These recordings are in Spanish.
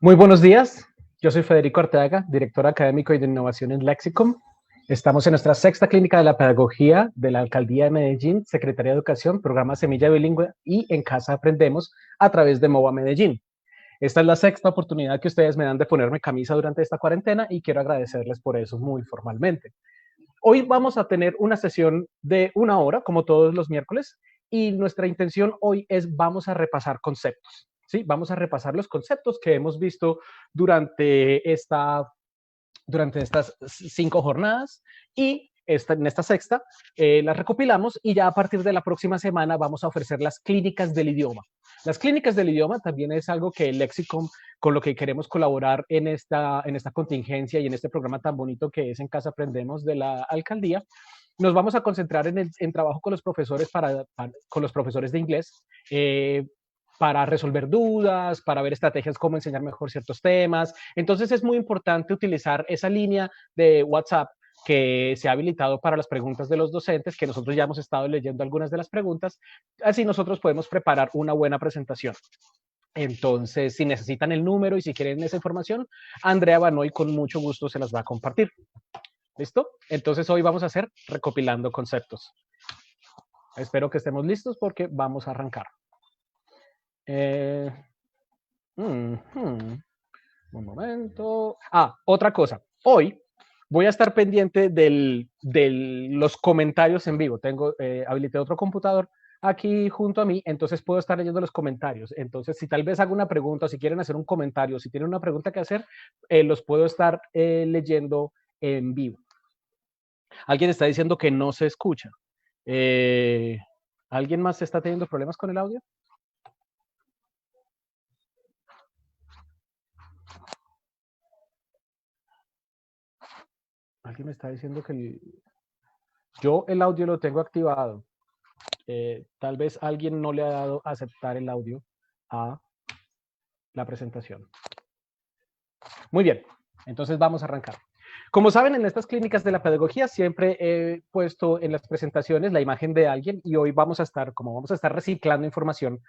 Muy buenos días, yo soy Federico Arteaga, director académico y de innovación en Lexicom. Estamos en nuestra sexta clínica de la pedagogía de la Alcaldía de Medellín, Secretaría de Educación, programa Semilla Bilingüe y En Casa Aprendemos a través de MOVA Medellín. Esta es la sexta oportunidad que ustedes me dan de ponerme camisa durante esta cuarentena y quiero agradecerles por eso muy formalmente. Hoy vamos a tener una sesión de 1 hora, como todos los miércoles, y nuestra intención hoy es vamos a repasar conceptos. ¿Sí? Vamos a repasar los conceptos que hemos visto durante, durante estas 5 jornadas y en esta sexta las recopilamos y ya a partir de la próxima semana vamos a ofrecer las clínicas del idioma. Las clínicas del idioma también es algo que el Lexicom, con lo que queremos colaborar en esta contingencia y en este programa tan bonito que es En Casa Aprendemos de la Alcaldía. Nos vamos a concentrar en trabajo con los profesores, con los profesores de inglés, para resolver dudas, para ver estrategias cómo enseñar mejor ciertos temas. Entonces es muy importante utilizar esa línea de WhatsApp que se ha habilitado para las preguntas de los docentes, que nosotros ya hemos estado leyendo algunas de las preguntas, así nosotros podemos preparar una buena presentación. Entonces, si necesitan el número y si quieren esa información, Andrea Banoy con mucho gusto se las va a compartir. ¿Listo? Entonces hoy vamos a hacer recopilando conceptos. Espero que estemos listos porque vamos a arrancar. Un momento. Otra cosa. Hoy voy a estar pendiente de los comentarios en vivo. Habilité otro computador aquí junto a mí, entonces puedo estar leyendo los comentarios. Entonces, si tal vez hago una pregunta, o si quieren hacer un comentario, si tienen una pregunta que hacer, los puedo estar leyendo en vivo. Alguien está diciendo que no se escucha. ¿Alguien más está teniendo problemas con el audio? Alguien me está diciendo que yo el audio lo tengo activado. Tal vez alguien no le ha dado a aceptar el audio a la presentación. Muy bien, entonces vamos a arrancar. Como saben, en estas clínicas de la pedagogía siempre he puesto en las presentaciones la imagen de alguien y hoy vamos a estar reciclando información,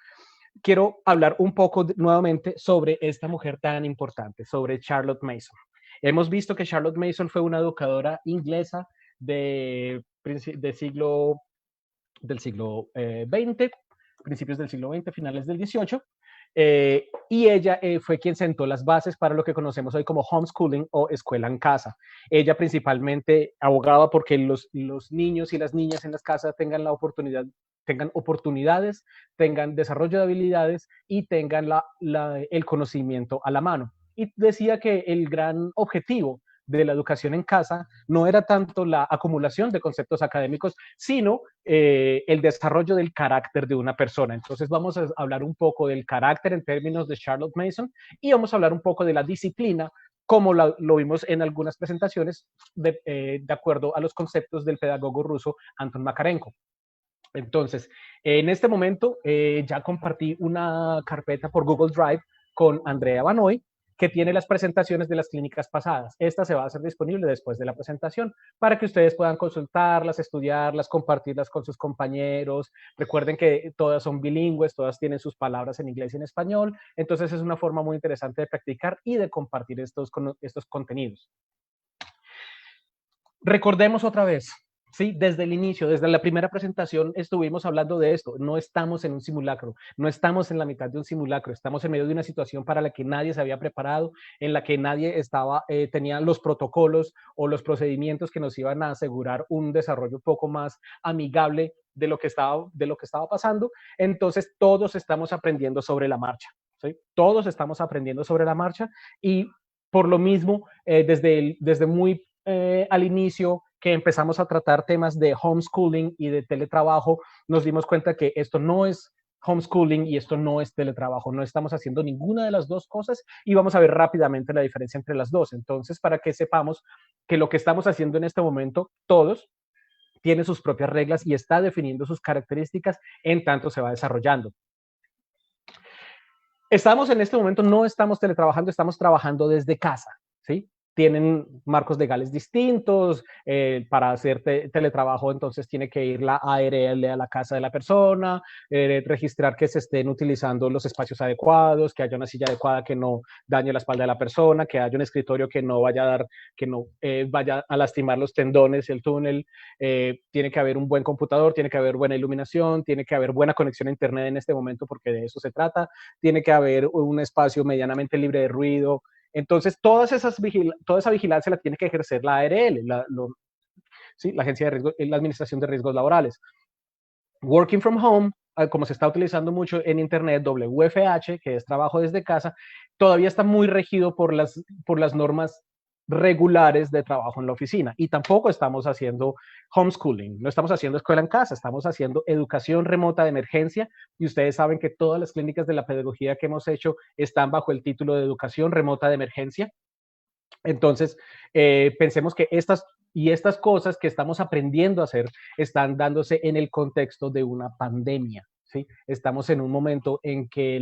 quiero hablar un poco nuevamente sobre esta mujer tan importante, sobre Charlotte Mason. Hemos visto que Charlotte Mason fue una educadora inglesa del siglo XX, principios del siglo XX, finales del XVIII, y ella fue quien sentó las bases para lo que conocemos hoy como homeschooling o escuela en casa. Ella principalmente abogaba porque los niños y las niñas en las casas tengan oportunidades, tengan desarrollo de habilidades y tengan el conocimiento a la mano. Y decía que el gran objetivo de la educación en casa no era tanto la acumulación de conceptos académicos, sino el desarrollo del carácter de una persona. Entonces vamos a hablar un poco del carácter en términos de Charlotte Mason y vamos a hablar un poco de la disciplina, como lo vimos en algunas presentaciones, de acuerdo a los conceptos del pedagogo ruso Anton Makarenko. Entonces, en este momento ya compartí una carpeta por Google Drive con Andrea Banoy, que tiene las presentaciones de las clínicas pasadas. Esta se va a hacer disponible después de la presentación para que ustedes puedan consultarlas, estudiarlas, compartirlas con sus compañeros. Recuerden que todas son bilingües, todas tienen sus palabras en inglés y en español. Entonces es una forma muy interesante de practicar y de compartir estos contenidos. Recordemos otra vez, ¿sí? Desde el inicio, desde la primera presentación estuvimos hablando de esto. No estamos en un simulacro, no estamos en la mitad de un simulacro, estamos en medio de una situación para la que nadie se había preparado, en la que nadie tenía los protocolos o los procedimientos que nos iban a asegurar un desarrollo un poco más amigable de lo que estaba pasando. Entonces todos estamos aprendiendo sobre la marcha, ¿sí? Todos estamos aprendiendo sobre la marcha y por lo mismo, desde muy al inicio que empezamos a tratar temas de homeschooling y de teletrabajo, nos dimos cuenta que esto no es homeschooling y esto no es teletrabajo, no estamos haciendo ninguna de las dos cosas y vamos a ver rápidamente la diferencia entre las dos. Entonces, para que sepamos que lo que estamos haciendo en este momento, todos, tiene sus propias reglas y está definiendo sus características en tanto se va desarrollando. Estamos en este momento, no estamos teletrabajando, estamos trabajando desde casa, ¿sí? tienen marcos legales distintos. Para hacer teletrabajo, entonces tiene que ir la ARL a la casa de la persona, registrar que se estén utilizando los espacios adecuados, que haya una silla adecuada que no dañe la espalda de la persona, que haya un escritorio que no vaya a dar, que no vaya a lastimar los tendones y el túnel. Tiene que haber un buen computador, tiene que haber buena iluminación, tiene que haber buena conexión a internet en este momento, porque de eso se trata. Tiene que haber un espacio medianamente libre de ruido. Entonces, toda esa vigilancia la tiene que ejercer la ARL, ¿sí? La Agencia de Riesgos, la Administración de Riesgos Laborales. Working from home, como se está utilizando mucho en Internet, WFH, que es trabajo desde casa, todavía está muy regido por las normas regulares de trabajo en la oficina. Y tampoco estamos haciendo homeschooling, no estamos haciendo escuela en casa, estamos haciendo educación remota de emergencia. Y ustedes saben que todas las clínicas de la pedagogía que hemos hecho están bajo el título de educación remota de emergencia. Entonces, pensemos que estas cosas que estamos aprendiendo a hacer están dándose en el contexto de una pandemia, ¿sí? Estamos en un momento en que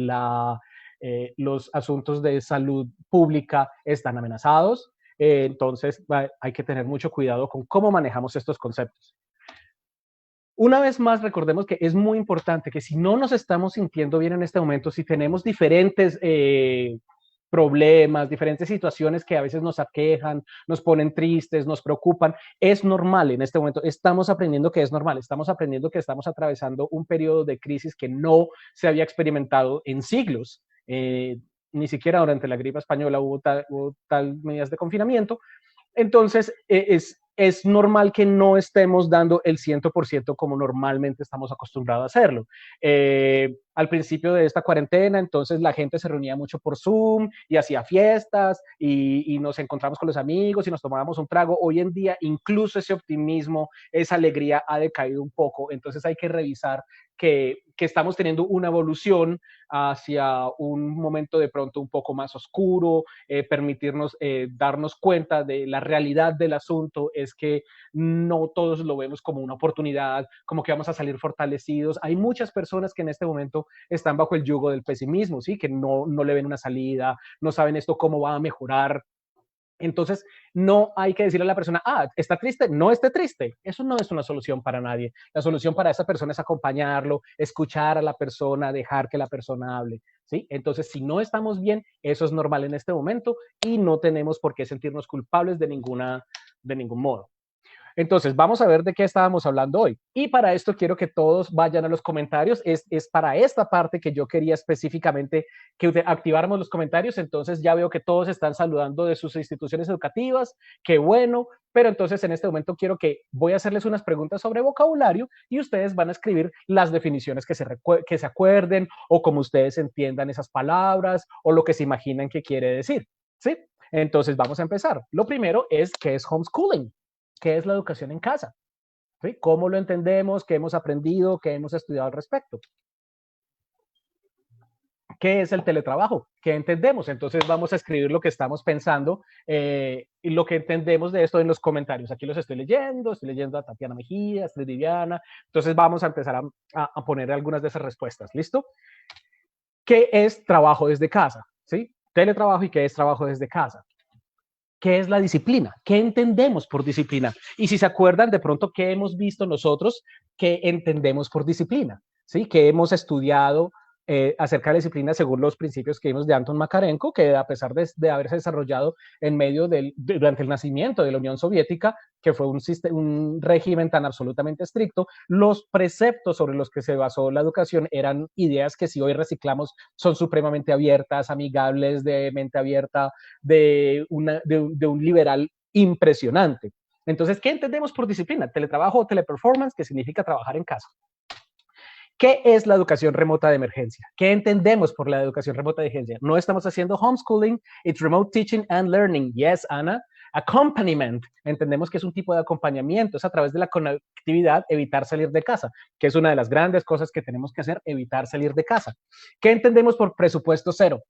los asuntos de salud pública están amenazados. Entonces, hay que tener mucho cuidado con cómo manejamos estos conceptos. Una vez más, recordemos que es muy importante que si no nos estamos sintiendo bien en este momento, si tenemos diferentes problemas, diferentes situaciones que a veces nos aquejan, nos ponen tristes, nos preocupan, es normal en este momento. Estamos aprendiendo que es normal, estamos aprendiendo que estamos atravesando un periodo de crisis que no se había experimentado en siglos. Ni siquiera durante la gripe española hubo tal medidas de confinamiento. Entonces, es normal que no estemos dando el 100% como normalmente estamos acostumbrados a hacerlo. Al principio de esta cuarentena, entonces la gente se reunía mucho por Zoom y hacía fiestas y nos encontramos con los amigos y nos tomábamos un trago. Hoy en día, incluso ese optimismo, esa alegría ha decaído un poco. Entonces hay que revisar que estamos teniendo una evolución hacia un momento de pronto un poco más oscuro, permitirnos darnos cuenta de la realidad del asunto. Es que no todos lo vemos como una oportunidad, como que vamos a salir fortalecidos. Hay muchas personas que en este momento están bajo el yugo del pesimismo, ¿sí? Que no le ven una salida, no saben esto cómo va a mejorar. Entonces, no hay que decirle a la persona, está triste, no esté triste. Eso no es una solución para nadie. La solución para esa persona es acompañarlo, escuchar a la persona, dejar que la persona hable, ¿sí? Entonces, si no estamos bien, eso es normal en este momento y no tenemos por qué sentirnos culpables de ningún modo. Entonces, vamos a ver de qué estábamos hablando hoy. Y para esto quiero que todos vayan a los comentarios. Es para esta parte que yo quería específicamente que activáramos los comentarios. Entonces, ya veo que todos están saludando de sus instituciones educativas. Qué bueno. Pero entonces, en este momento voy a hacerles unas preguntas sobre vocabulario y ustedes van a escribir las definiciones que se acuerden o como ustedes entiendan esas palabras o lo que se imaginan que quiere decir, ¿sí? Entonces, vamos a empezar. Lo primero es, ¿qué es homeschooling? ¿Qué es la educación en casa? ¿Sí? ¿Cómo lo entendemos? ¿Qué hemos aprendido? ¿Qué hemos estudiado al respecto? ¿Qué es el teletrabajo? ¿Qué entendemos? Entonces vamos a escribir lo que estamos pensando y lo que entendemos de esto en los comentarios. Aquí los estoy leyendo a Tatiana Mejía, Astrid Viviana. Entonces vamos a empezar a poner algunas de esas respuestas. ¿Listo? ¿Qué es trabajo desde casa? ¿Sí? Teletrabajo y qué es trabajo desde casa. ¿Qué es la disciplina? ¿Qué entendemos por disciplina? Y si se acuerdan de pronto qué hemos visto nosotros, qué entendemos por disciplina, ¿sí? Que hemos estudiado acerca de la disciplina según los principios que vimos de Anton Makarenko, que a pesar de haberse desarrollado durante el nacimiento de la Unión Soviética, que fue un régimen tan absolutamente estricto, los preceptos sobre los que se basó la educación eran ideas que si hoy reciclamos son supremamente abiertas, amigables, de mente abierta, de un liberal impresionante. Entonces, ¿qué entendemos por disciplina? Teletrabajo o teleperformance, que significa trabajar en casa. ¿Qué es la educación remota de emergencia? ¿Qué entendemos por la educación remota de emergencia? No estamos haciendo homeschooling, it's remote teaching and learning. Yes, Ana. Accompaniment, entendemos que es un tipo de acompañamiento, es a través de la conectividad evitar salir de casa, que es una de las grandes cosas que tenemos que hacer, evitar salir de casa. ¿Qué entendemos por presupuesto cero?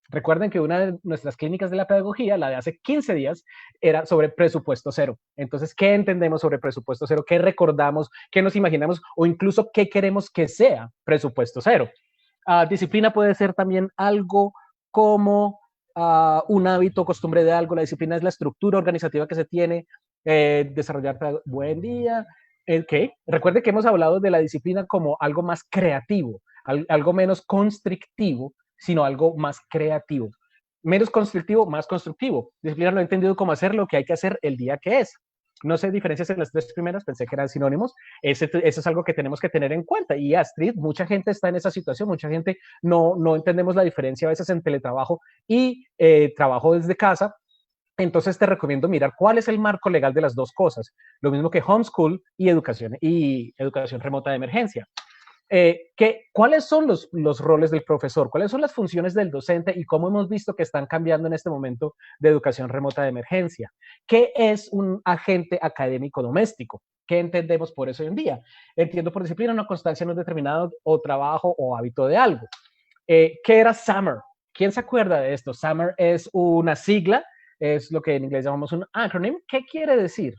Recuerden que una de nuestras clínicas de la pedagogía, la de hace 15 días, era sobre presupuesto cero. Entonces, ¿qué entendemos sobre presupuesto cero? ¿Qué recordamos? ¿Qué nos imaginamos? O incluso, ¿qué queremos que sea presupuesto cero? Disciplina puede ser también algo como un hábito, costumbre de algo. La disciplina es la estructura organizativa que se tiene, desarrollar buen día. Recuerde que hemos hablado de la disciplina como algo más creativo, algo menos constrictivo, sino algo más creativo. Menos constrictivo, más constructivo. Disciplina no he entendido cómo hacer lo que hay que hacer el día que es. No sé diferencias en las tres primeras, pensé que eran sinónimos. Eso es algo que tenemos que tener en cuenta. Y Astrid, mucha gente está en esa situación, mucha gente no entendemos la diferencia a veces en teletrabajo y trabajo desde casa. Entonces te recomiendo mirar cuál es el marco legal de las dos cosas. Lo mismo que homeschool y educación remota de emergencia. ¿Cuáles son los roles del profesor? ¿Cuáles son las funciones del docente? Y cómo hemos visto que están cambiando en este momento de educación remota de emergencia. ¿Qué es un agente académico doméstico? ¿Qué entendemos por eso hoy en día? Entiendo por disciplina una constancia en un determinado o trabajo o hábito de algo. ¿Qué era SAMR? ¿Quién se acuerda de esto? SAMR es una sigla, es lo que en inglés llamamos un acronym. ¿Qué quiere decir?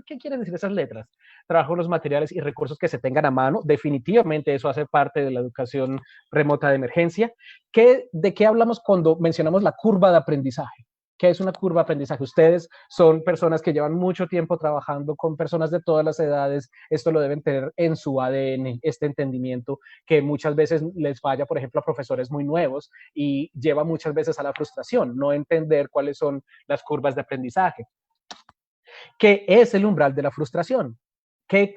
¿Qué quieren decir esas letras? Trabajo con los materiales y recursos que se tengan a mano. Definitivamente eso hace parte de la educación remota de emergencia. ¿De qué hablamos cuando mencionamos la curva de aprendizaje? ¿Qué es una curva de aprendizaje? Ustedes son personas que llevan mucho tiempo trabajando con personas de todas las edades. Esto lo deben tener en su ADN, este entendimiento que muchas veces les falla, por ejemplo, a profesores muy nuevos y lleva muchas veces a la frustración, no entender cuáles son las curvas de aprendizaje. ¿Qué es el umbral de la frustración?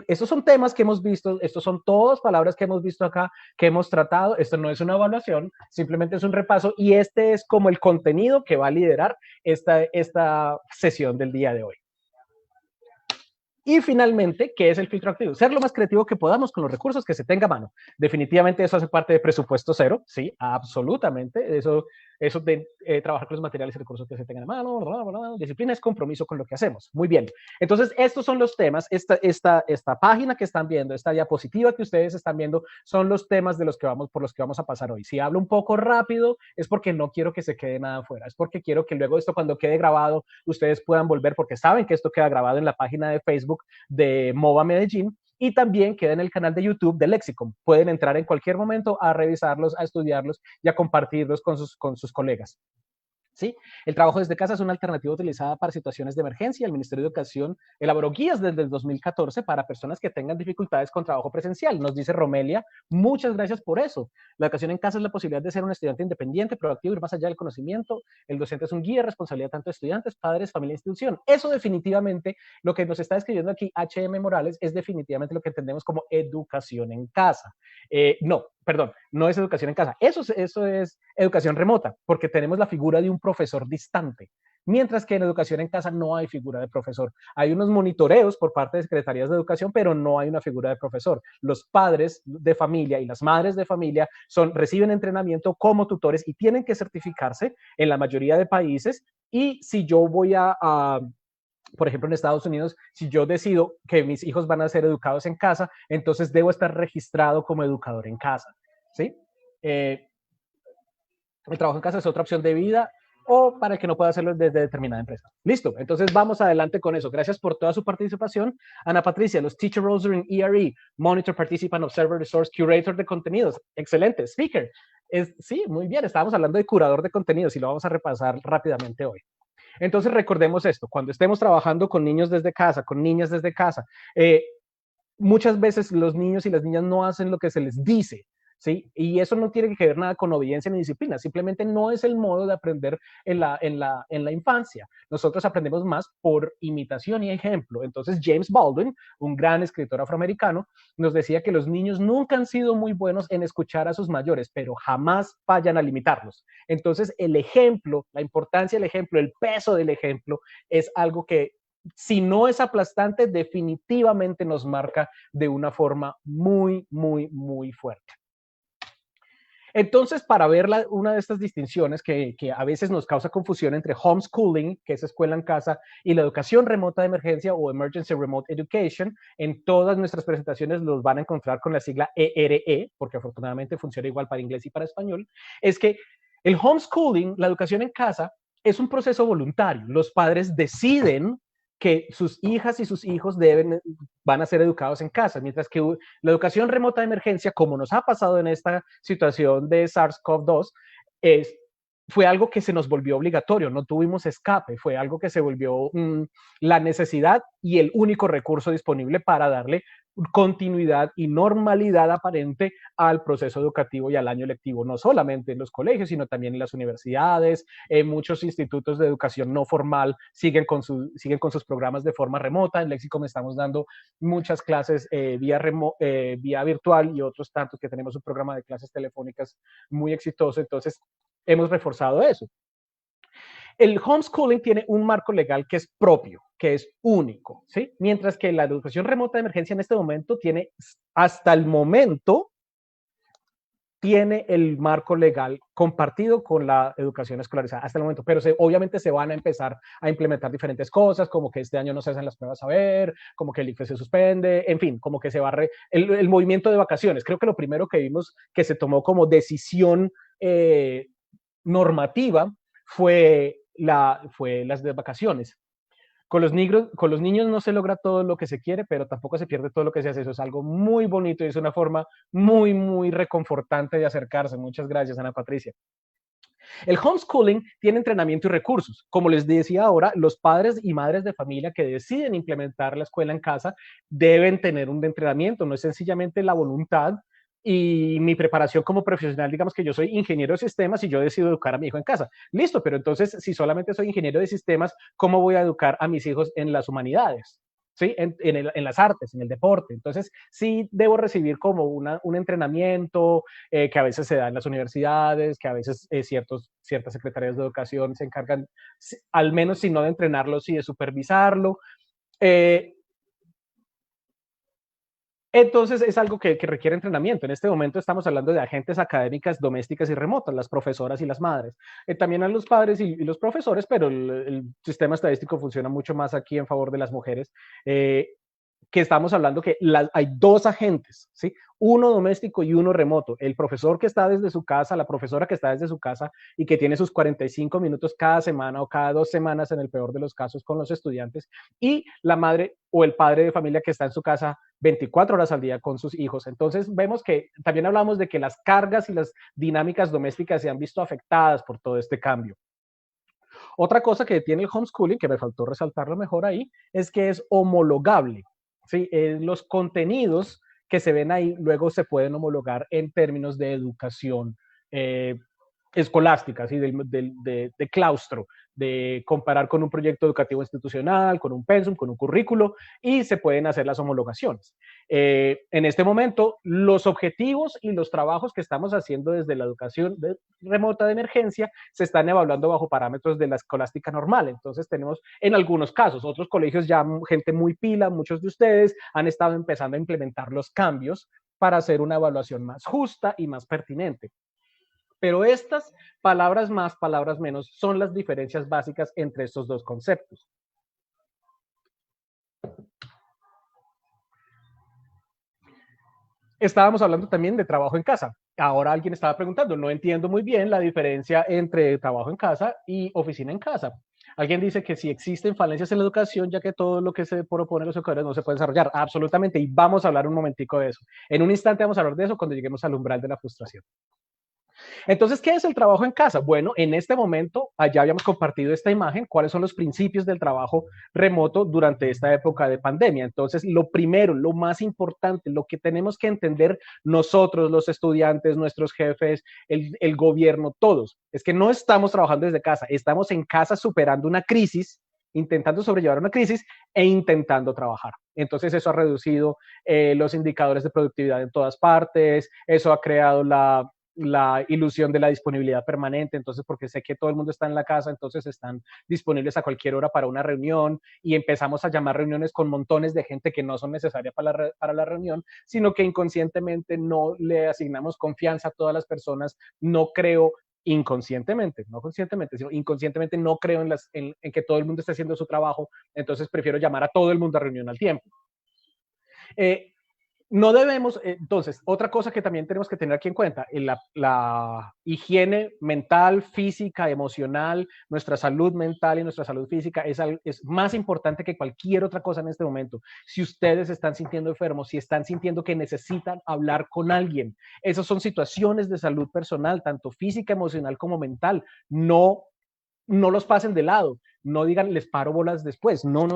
Estos son temas que hemos visto, estos son todas palabras que hemos visto acá, que hemos tratado. Esto no es una evaluación, simplemente es un repaso y este es como el contenido que va a liderar esta sesión del día de hoy. Y finalmente, ¿qué es el filtro activo? Ser lo más creativo que podamos con los recursos que se tenga a mano. Definitivamente eso hace parte de presupuesto cero, sí, absolutamente. Eso de trabajar con los materiales y recursos que se tengan a mano, bla, bla, bla. Disciplina es compromiso con lo que hacemos. Muy bien. Entonces, estos son los temas. Esta página que están viendo, esta diapositiva que ustedes están viendo, son los temas por los que vamos a pasar hoy. Si hablo un poco rápido, es porque no quiero que se quede nada afuera. Es porque quiero que luego esto, cuando quede grabado, ustedes puedan volver, porque saben que esto queda grabado en la página de Facebook de MOVA Medellín y también queda en el canal de YouTube de Lexicom. Pueden entrar en cualquier momento a revisarlos, a estudiarlos y a compartirlos con sus colegas. ¿Sí? El trabajo desde casa es una alternativa utilizada para situaciones de emergencia. El Ministerio de Educación elaboró guías desde el 2014 para personas que tengan dificultades con trabajo presencial. Nos dice Romelia, muchas gracias por eso. La educación en casa es la posibilidad de ser un estudiante independiente, proactivo, ir más allá del conocimiento. El docente es un guía, responsabilidad tanto de estudiantes, padres, familia e institución. Eso definitivamente, lo que nos está escribiendo aquí H.M. Morales, es definitivamente lo que entendemos como educación en casa. No es educación en casa, eso es educación remota, porque tenemos la figura de un profesor distante, mientras que en educación en casa no hay figura de profesor. Hay unos monitoreos por parte de secretarías de educación, pero no hay una figura de profesor. Los padres de familia y las madres de familia reciben entrenamiento como tutores y tienen que certificarse en la mayoría de países. Y si yo voy por ejemplo, en Estados Unidos, si yo decido que mis hijos van a ser educados en casa, entonces debo estar registrado como educador en casa, ¿sí? El trabajo en casa es otra opción de vida o para el que no pueda hacerlo desde determinada empresa. Listo, entonces vamos adelante con eso. Gracias por toda su participación. Ana Patricia, los Teacher Roles en ERE, Monitor, Participant, Observer, Resource, Curator de contenidos. Excelente. Speaker. Sí, muy bien. Estábamos hablando de curador de contenidos y lo vamos a repasar rápidamente hoy. Entonces recordemos esto, cuando estemos trabajando con niños desde casa, con niñas desde casa, muchas veces los niños y las niñas no hacen lo que se les dice, ¿sí? Y eso no tiene que ver nada con obediencia ni disciplina, simplemente no es el modo de aprender en la infancia. Nosotros aprendemos más por imitación y ejemplo. Entonces James Baldwin, un gran escritor afroamericano, nos decía que los niños nunca han sido muy buenos en escuchar a sus mayores, pero jamás fallan al imitarlos. Entonces el ejemplo, la importancia del ejemplo, el peso del ejemplo es algo que, si no es aplastante, definitivamente nos marca de una forma muy, muy, muy fuerte. Entonces, para ver una de estas distinciones que a veces nos causa confusión entre homeschooling, que es escuela en casa, y la educación remota de emergencia o Emergency Remote Education, en todas nuestras presentaciones los van a encontrar con la sigla ERE, porque afortunadamente funciona igual para inglés y para español, es que el homeschooling, la educación en casa, es un proceso voluntario. Los padres deciden que sus hijas y sus hijos van a ser educados en casa, mientras que la educación remota de emergencia, como nos ha pasado en esta situación de SARS-CoV-2, es fue algo que se nos volvió obligatorio, no tuvimos escape, fue algo que se volvió la necesidad y el único recurso disponible para darle continuidad y normalidad aparente al proceso educativo y al año lectivo, no solamente en los colegios, sino también en las universidades. Muchos institutos de educación no formal siguen con sus programas de forma remota. En Lexicom estamos dando muchas clases vía virtual y otros tantos que tenemos un programa de clases telefónicas muy exitoso. Entonces, hemos reforzado eso. El homeschooling tiene un marco legal que es propio, que es único, ¿sí? Mientras que la educación remota de emergencia en este momento tiene, hasta el momento, tiene el marco legal compartido con la educación escolarizada hasta el momento, pero obviamente se van a empezar a implementar diferentes cosas, como que este año no se hacen las pruebas a ver, como que el IFE se suspende, en fin, como que se va el movimiento de vacaciones. Creo que lo primero que vimos que se tomó como decisión normativa fue las de vacaciones. Con los niños no se logra todo lo que se quiere, pero tampoco se pierde todo lo que se hace. Eso es algo muy bonito y es una forma muy, muy reconfortante de acercarse. Muchas gracias, Ana Patricia. El homeschooling tiene entrenamiento y recursos. Como les decía ahora, los padres y madres de familia que deciden implementar la escuela en casa deben tener un entrenamiento. No es sencillamente la voluntad y mi preparación como profesional, digamos que yo soy ingeniero de sistemas y yo decido educar a mi hijo en casa. Listo, pero entonces, si solamente soy ingeniero de sistemas, ¿cómo voy a educar a mis hijos en las humanidades? ¿Sí? En las artes, en el deporte. Entonces, sí debo recibir como un entrenamiento que a veces se da en las universidades, que a veces ciertas secretarías de educación se encargan, al menos si no de entrenarlo, sí de supervisarlo. Entonces es algo que requiere entrenamiento. En este momento estamos hablando de agentes académicas domésticas y remotas, las profesoras y las madres. También a los padres y los profesores, pero el sistema estadístico funciona mucho más aquí en favor de las mujeres. Que estamos hablando que hay dos agentes, ¿sí? Uno doméstico y uno remoto. El profesor que está desde su casa, la profesora que está desde su casa y que tiene sus 45 minutos cada semana o cada 2 semanas en el peor de los casos con los estudiantes, y la madre o el padre de familia que está en su casa 24 horas al día con sus hijos. Entonces vemos que también hablamos de que las cargas y las dinámicas domésticas se han visto afectadas por todo este cambio. Otra cosa que tiene el homeschooling, que me faltó resaltarlo mejor ahí, es que es homologable. ¿Sí? Los contenidos que se ven ahí luego se pueden homologar en términos de educación escolástica, ¿sí? de claustro, de comparar con un proyecto educativo institucional, con un pensum, con un currículo, y se pueden hacer las homologaciones. En este momento, los objetivos y los trabajos que estamos haciendo desde la educación remota de emergencia se están evaluando bajo parámetros de la escolástica normal. Entonces tenemos en algunos casos, otros colegios ya gente muy pila, muchos de ustedes han estado empezando a implementar los cambios para hacer una evaluación más justa y más pertinente. Pero estas palabras más, palabras menos, son las diferencias básicas entre estos dos conceptos. Estábamos hablando también de trabajo en casa. Ahora alguien estaba preguntando, no entiendo muy bien la diferencia entre trabajo en casa y oficina en casa. Alguien dice que si existen falencias en la educación, ya que todo lo que se propone los educadores no se puede desarrollar. Absolutamente, y vamos a hablar un momentico de eso. En un instante vamos a hablar de eso cuando lleguemos al umbral de la frustración. Entonces, ¿qué es el trabajo en casa? Bueno, en este momento, allá habíamos compartido esta imagen, cuáles son los principios del trabajo remoto durante esta época de pandemia. Entonces, lo primero, lo más importante, lo que tenemos que entender nosotros, los estudiantes, nuestros jefes, el gobierno, todos, es que no estamos trabajando desde casa, estamos en casa superando una crisis, intentando sobrellevar una crisis e intentando trabajar. Entonces eso ha reducido los indicadores de productividad en todas partes, eso ha creado la ilusión de la disponibilidad permanente, entonces porque sé que todo el mundo está en la casa, entonces están disponibles a cualquier hora para una reunión y empezamos a llamar reuniones con montones de gente que no son necesarias para la reunión, sino que inconscientemente no le asignamos confianza a todas las personas, no creo inconscientemente, no conscientemente, sino inconscientemente no creo en que todo el mundo esté haciendo su trabajo, entonces prefiero llamar a todo el mundo a reunión al tiempo. No debemos, entonces, otra cosa que también tenemos que tener aquí en cuenta, la higiene mental, física, emocional, nuestra salud mental y nuestra salud física es más importante que cualquier otra cosa en este momento. Si ustedes están sintiendo enfermos, si están sintiendo que necesitan hablar con alguien, esas son situaciones de salud personal, tanto física, emocional como mental. No los pasen de lado, no digan les paro bolas después, no,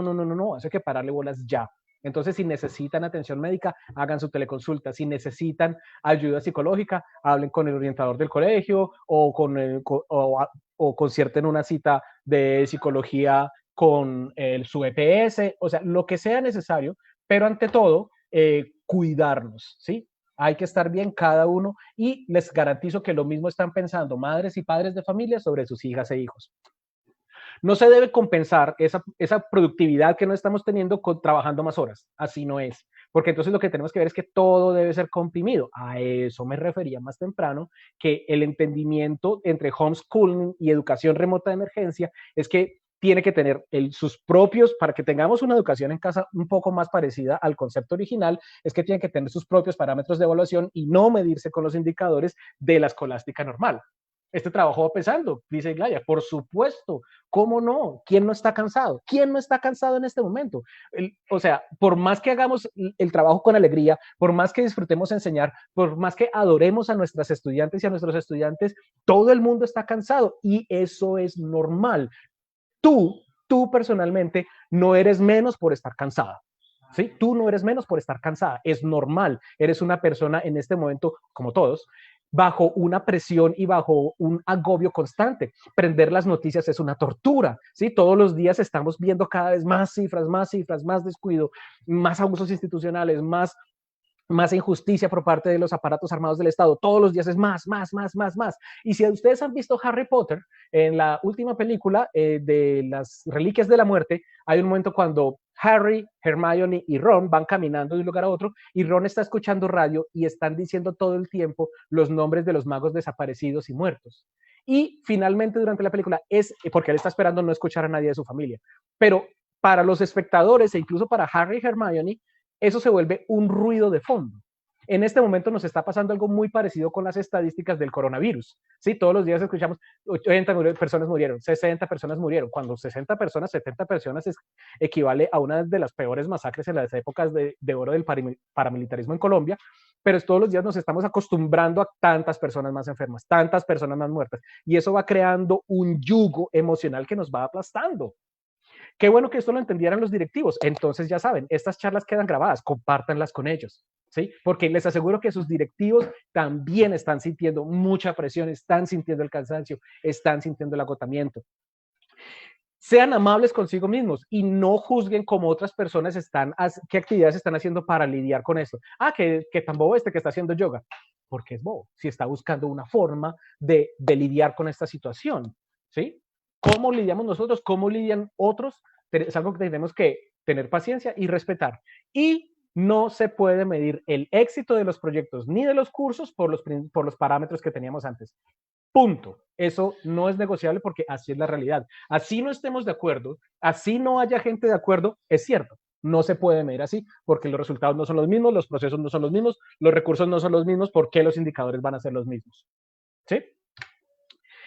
eso hay que pararle bolas ya. Entonces, si necesitan atención médica, hagan su teleconsulta. Si necesitan ayuda psicológica, hablen con el orientador del colegio o concierten una cita de psicología con su EPS, o sea, lo que sea necesario, pero ante todo, cuidarnos, ¿sí? Hay que estar bien cada uno y les garantizo que lo mismo están pensando madres y padres de familia sobre sus hijas e hijos. No se debe compensar esa productividad que no estamos teniendo trabajando más horas. Así no es. Porque entonces lo que tenemos que ver es que todo debe ser comprimido. A eso me refería más temprano, que el entendimiento entre homeschooling y educación remota de emergencia es que tiene que tener sus propios, para que tengamos una educación en casa un poco más parecida al concepto original, es que tiene que tener sus propios parámetros de evaluación y no medirse con los indicadores de la escolástica normal. Este trabajo va pesando, dice Glaya, por supuesto, ¿cómo no? ¿Quién no está cansado? ¿Quién no está cansado en este momento? O sea, por más que hagamos el trabajo con alegría, por más que disfrutemos enseñar, por más que adoremos a nuestras estudiantes y a nuestros estudiantes, todo el mundo está cansado y eso es normal. Tú personalmente no eres menos por estar cansada. ¿Sí? Tú no eres menos por estar cansada, es normal, eres una persona en este momento, como todos, bajo una presión y bajo un agobio constante. Prender las noticias es una tortura, ¿sí? Todos los días estamos viendo cada vez más cifras, más descuido, más abusos institucionales, más injusticia por parte de los aparatos armados del Estado. Todos los días es más. Y si ustedes han visto Harry Potter, en la última película de las Reliquias de la Muerte, hay un momento cuando Harry, Hermione y Ron van caminando de un lugar a otro y Ron está escuchando radio y están diciendo todo el tiempo los nombres de los magos desaparecidos y muertos. Y finalmente durante la película es porque él está esperando no escuchar a nadie de su familia. Pero para los espectadores e incluso para Harry y Hermione, eso se vuelve un ruido de fondo. En este momento nos está pasando algo muy parecido con las estadísticas del coronavirus. ¿Sí? Todos los días escuchamos 80 personas murieron, 60 personas murieron. Cuando 60 personas, 70 personas equivale a una de las peores masacres en las épocas de oro del paramilitarismo en Colombia, pero todos los días nos estamos acostumbrando a tantas personas más enfermas, tantas personas más muertas, y eso va creando un yugo emocional que nos va aplastando. Qué bueno que esto lo entendieran los directivos. Entonces ya saben, estas charlas quedan grabadas, compártanlas con ellos, ¿sí? Porque les aseguro que sus directivos también están sintiendo mucha presión, están sintiendo el cansancio, están sintiendo el agotamiento. Sean amables consigo mismos y no juzguen como otras personas qué actividades están haciendo para lidiar con esto. Que tan bobo que está haciendo yoga. Porque es bobo, si está buscando una forma de lidiar con esta situación, ¿sí? ¿Cómo lidiamos nosotros? ¿Cómo lidian otros? Es algo que tenemos que tener paciencia y respetar. Y no se puede medir el éxito de los proyectos ni de los cursos por los parámetros que teníamos antes. Punto. Eso no es negociable porque así es la realidad. Así no estemos de acuerdo, así no haya gente de acuerdo, es cierto. No se puede medir así porque los resultados no son los mismos, los procesos no son los mismos, los recursos no son los mismos, ¿por qué los indicadores van a ser los mismos? ¿Sí?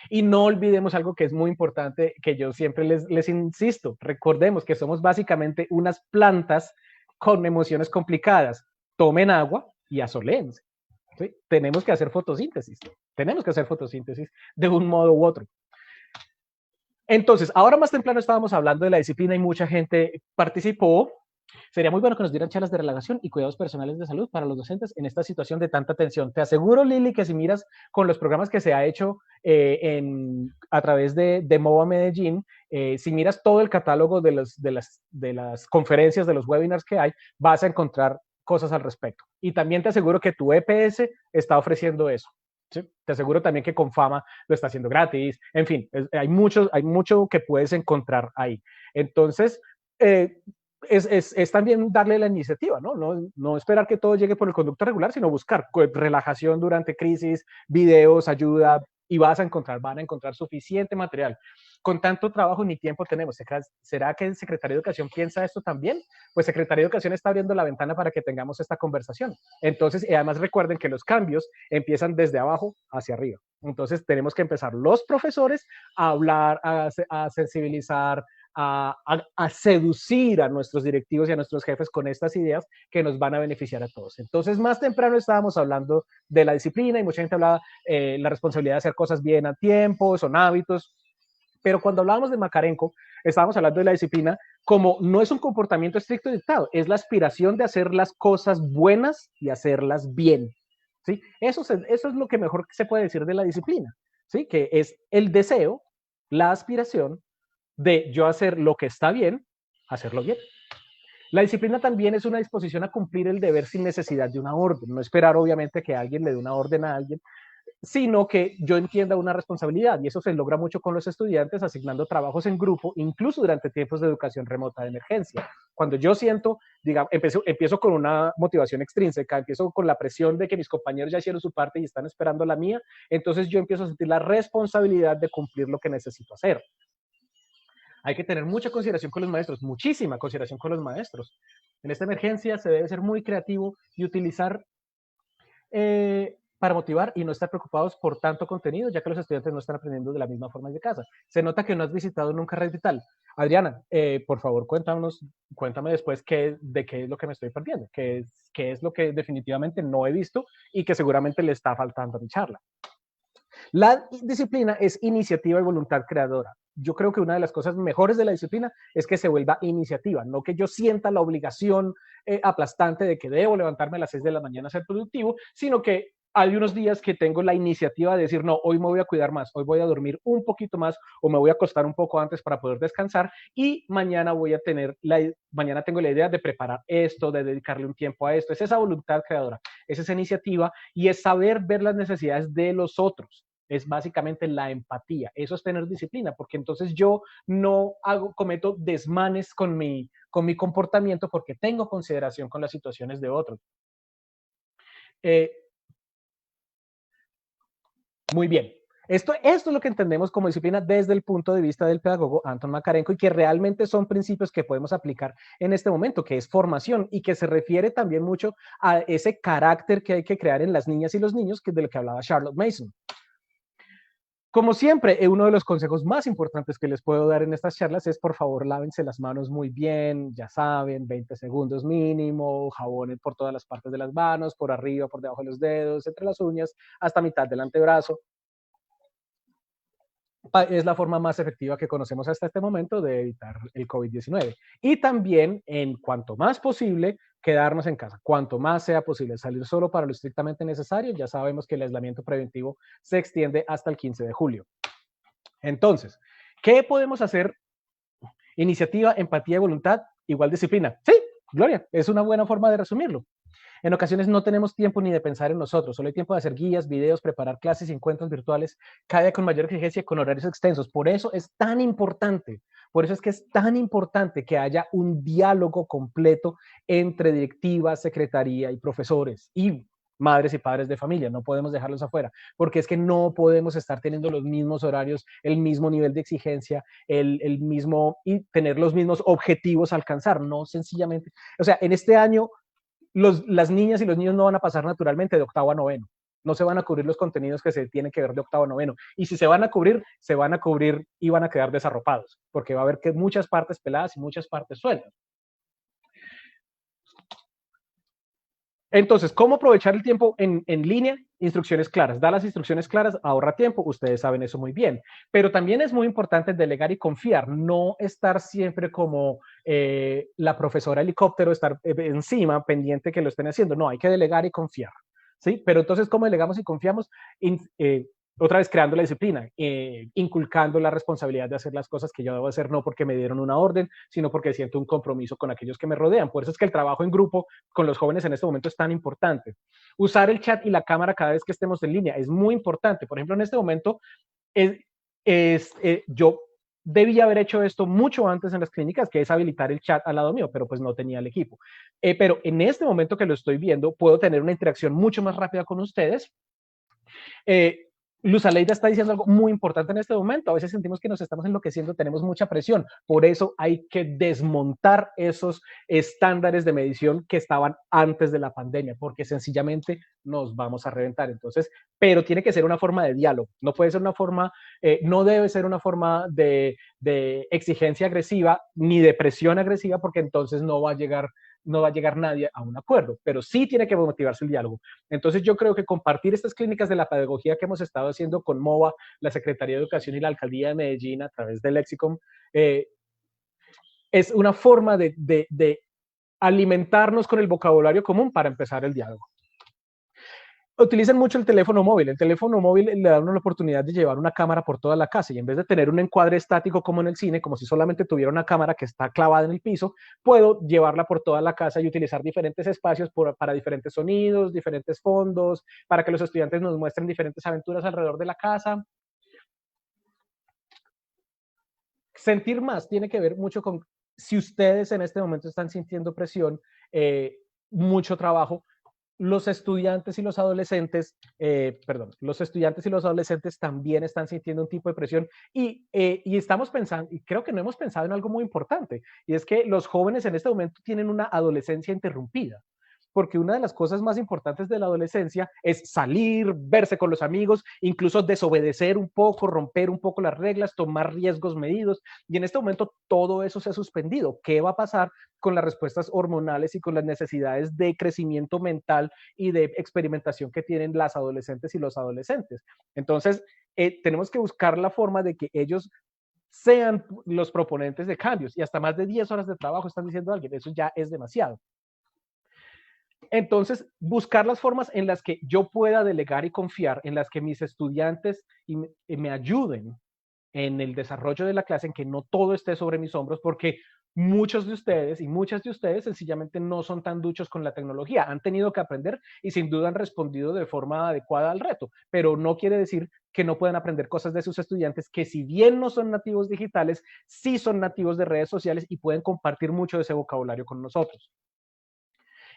Y no olvidemos algo que es muy importante, que yo siempre les insisto, recordemos que somos básicamente unas plantas con emociones complicadas. Tomen agua y asoléense. ¿Sí? Tenemos que hacer fotosíntesis de un modo u otro. Entonces, ahora más temprano estábamos hablando de la disciplina y mucha gente participó. Sería muy bueno que nos dieran charlas de relajación y cuidados personales de salud para los docentes en esta situación de tanta tensión. Te aseguro, Lili, que si miras con los programas que se ha hecho a través de MOVA Medellín, si miras todo el catálogo de las conferencias, de los webinars que hay, vas a encontrar cosas al respecto. Y también te aseguro que tu EPS está ofreciendo eso. ¿Sí? Te aseguro también que Confama lo está haciendo gratis. En fin, hay mucho que puedes encontrar ahí. Entonces, es también darle la iniciativa, ¿no? No esperar que todo llegue por el conducto regular, sino buscar relajación durante crisis, videos, ayuda, y van a encontrar suficiente material. con tanto trabajo ni tiempo tenemos. ¿Será que el secretario de Educación piensa esto también? Pues Secretaría de Educación está abriendo la ventana para que tengamos esta conversación. Entonces, y además recuerden que los cambios empiezan desde abajo hacia arriba. Entonces, tenemos que empezar los profesores a hablar, a sensibilizar, a seducir a nuestros directivos y a nuestros jefes con estas ideas que nos van a beneficiar a todos. Entonces, más temprano estábamos hablando de la disciplina y mucha gente hablaba la responsabilidad de hacer cosas bien a tiempo, son hábitos, pero cuando hablábamos de Makarenko, estábamos hablando de la disciplina como no es un comportamiento estricto y dictado, es la aspiración de hacer las cosas buenas y hacerlas bien. ¿Sí? Eso es lo que mejor se puede decir de la disciplina, ¿sí? Que es el deseo, la aspiración de yo hacer lo que está bien, hacerlo bien. La disciplina también es una disposición a cumplir el deber sin necesidad de una orden, no esperar obviamente que alguien le dé una orden a alguien, sino que yo entienda una responsabilidad, y eso se logra mucho con los estudiantes asignando trabajos en grupo, incluso durante tiempos de educación remota de emergencia. Cuando yo siento, digamos, empiezo con una motivación extrínseca, empiezo con la presión de que mis compañeros ya hicieron su parte y están esperando la mía, entonces yo empiezo a sentir la responsabilidad de cumplir lo que necesito hacer. Hay que tener mucha consideración con los maestros, muchísima consideración con los maestros. En esta emergencia se debe ser muy creativo y utilizar para motivar y no estar preocupados por tanto contenido, ya que los estudiantes no están aprendiendo de la misma forma de casa. Se nota que no has visitado nunca Red Vital. Adriana, por favor, cuéntame después de qué es lo que me estoy perdiendo, qué es lo que definitivamente no he visto y que seguramente le está faltando a mi charla. La disciplina es iniciativa y voluntad creadora. Yo creo que una de las cosas mejores de la disciplina es que se vuelva iniciativa, no que yo sienta la obligación aplastante de que debo levantarme a las 6 de la mañana a ser productivo, sino que hay unos días que tengo la iniciativa de decir, no, hoy me voy a cuidar más, hoy voy a dormir un poquito más o me voy a acostar un poco antes para poder descansar y mañana mañana tengo la idea de preparar esto, de dedicarle un tiempo a esto. Es esa voluntad creadora, es esa iniciativa y es saber ver las necesidades de los otros. Es básicamente la empatía. Eso es tener disciplina, porque entonces yo no cometo desmanes con mi comportamiento porque tengo consideración con las situaciones de otros. Muy bien. Esto es lo que entendemos como disciplina desde el punto de vista del pedagogo Anton Makarenko y que realmente son principios que podemos aplicar en este momento, que es formación y que se refiere también mucho a ese carácter que hay que crear en las niñas y los niños, que es de lo que hablaba Charlotte Mason. Como siempre, uno de los consejos más importantes que les puedo dar en estas charlas es, por favor, lávense las manos muy bien, ya saben, 20 segundos mínimo, jabón por todas las partes de las manos, por arriba, por debajo de los dedos, entre las uñas, hasta mitad del antebrazo. Es la forma más efectiva que conocemos hasta este momento de evitar el COVID-19. Y también, en cuanto más posible, quedarnos en casa. Cuanto más sea posible salir solo para lo estrictamente necesario, ya sabemos que el aislamiento preventivo se extiende hasta el 15 de julio. Entonces, ¿qué podemos hacer? Iniciativa, empatía y voluntad, igual disciplina. Sí, Gloria, es una buena forma de resumirlo. En ocasiones no tenemos tiempo ni de pensar en nosotros, solo hay tiempo de hacer guías, videos, preparar clases y encuentros virtuales, cada día con mayor exigencia y con horarios extensos. Por eso es tan importante, por eso es que es tan importante que haya un diálogo completo entre directiva, secretaría y profesores y madres y padres de familia. No podemos dejarlos afuera, porque es que no podemos estar teniendo los mismos horarios, el mismo nivel de exigencia, el mismo y tener los mismos objetivos a alcanzar. No sencillamente, o sea, en este año las niñas y los niños no van a pasar naturalmente de octavo a noveno. No se van a cubrir los contenidos que se tienen que ver de octavo a noveno. Y si se van a cubrir y van a quedar desarropados, porque va a haber que muchas partes peladas y muchas partes sueltas. Entonces, ¿cómo aprovechar el tiempo en línea? Instrucciones claras. Da las instrucciones claras, ahorra tiempo, ustedes saben eso muy bien. Pero también es muy importante delegar y confiar, no estar siempre como la profesora helicóptero, estar encima, pendiente que lo estén haciendo. No, hay que delegar y confiar. ¿Sí? Pero entonces, ¿cómo delegamos y confiamos? Otra vez creando la disciplina, inculcando la responsabilidad de hacer las cosas que yo debo hacer, no porque me dieron una orden, sino porque siento un compromiso con aquellos que me rodean. Por eso es que el trabajo en grupo con los jóvenes en este momento es tan importante. Usar el chat y la cámara cada vez que estemos en línea es muy importante. Por ejemplo, en este momento, yo debía haber hecho esto mucho antes en las clínicas, que es habilitar el chat al lado mío, pero pues no tenía el equipo. Pero en este momento que lo estoy viendo, puedo tener una interacción mucho más rápida con ustedes. Luz Aleida está diciendo algo muy importante en este momento. A veces sentimos que nos estamos enloqueciendo, tenemos mucha presión. Por eso hay que desmontar esos estándares de medición que estaban antes de la pandemia, porque sencillamente nos vamos a reventar. Entonces, pero tiene que ser una forma de diálogo. No puede ser una forma, no debe ser una forma de exigencia agresiva ni de presión agresiva, porque entonces no va a llegar nadie a un acuerdo, pero sí tiene que motivarse el diálogo. Entonces yo creo que compartir estas clínicas de la pedagogía que hemos estado haciendo con MOVA, la Secretaría de Educación y la Alcaldía de Medellín a través del Lexicom, es una forma de alimentarnos con el vocabulario común para empezar el diálogo. Utilizan mucho el teléfono móvil. El teléfono móvil le da una oportunidad de llevar una cámara por toda la casa y en vez de tener un encuadre estático como en el cine, como si solamente tuviera una cámara que está clavada en el piso, puedo llevarla por toda la casa y utilizar diferentes espacios para diferentes sonidos, diferentes fondos, para que los estudiantes nos muestren diferentes aventuras alrededor de la casa. Sentir más tiene que ver mucho con si ustedes en este momento están sintiendo presión, mucho trabajo, los estudiantes y los adolescentes, los estudiantes y los adolescentes también están sintiendo un tipo de presión y estamos pensando, y creo que no hemos pensado en algo muy importante, y es que los jóvenes en este momento tienen una adolescencia interrumpida. Porque una de las cosas más importantes de la adolescencia es salir, verse con los amigos, incluso desobedecer un poco, romper un poco las reglas, tomar riesgos medidos. Y en este momento todo eso se ha suspendido. ¿Qué va a pasar con las respuestas hormonales y con las necesidades de crecimiento mental y de experimentación que tienen las adolescentes y los adolescentes? Entonces, tenemos que buscar la forma de que ellos sean los proponentes de cambios y hasta más de 10 horas de trabajo están diciendo alguien, eso ya es demasiado. Entonces, buscar las formas en las que yo pueda delegar y confiar, en las que mis estudiantes me ayuden en el desarrollo de la clase, en que no todo esté sobre mis hombros, porque muchos de ustedes y muchas de ustedes sencillamente no son tan duchos con la tecnología, han tenido que aprender y sin duda han respondido de forma adecuada al reto, pero no quiere decir que no puedan aprender cosas de sus estudiantes que si bien no son nativos digitales, sí son nativos de redes sociales y pueden compartir mucho de ese vocabulario con nosotros.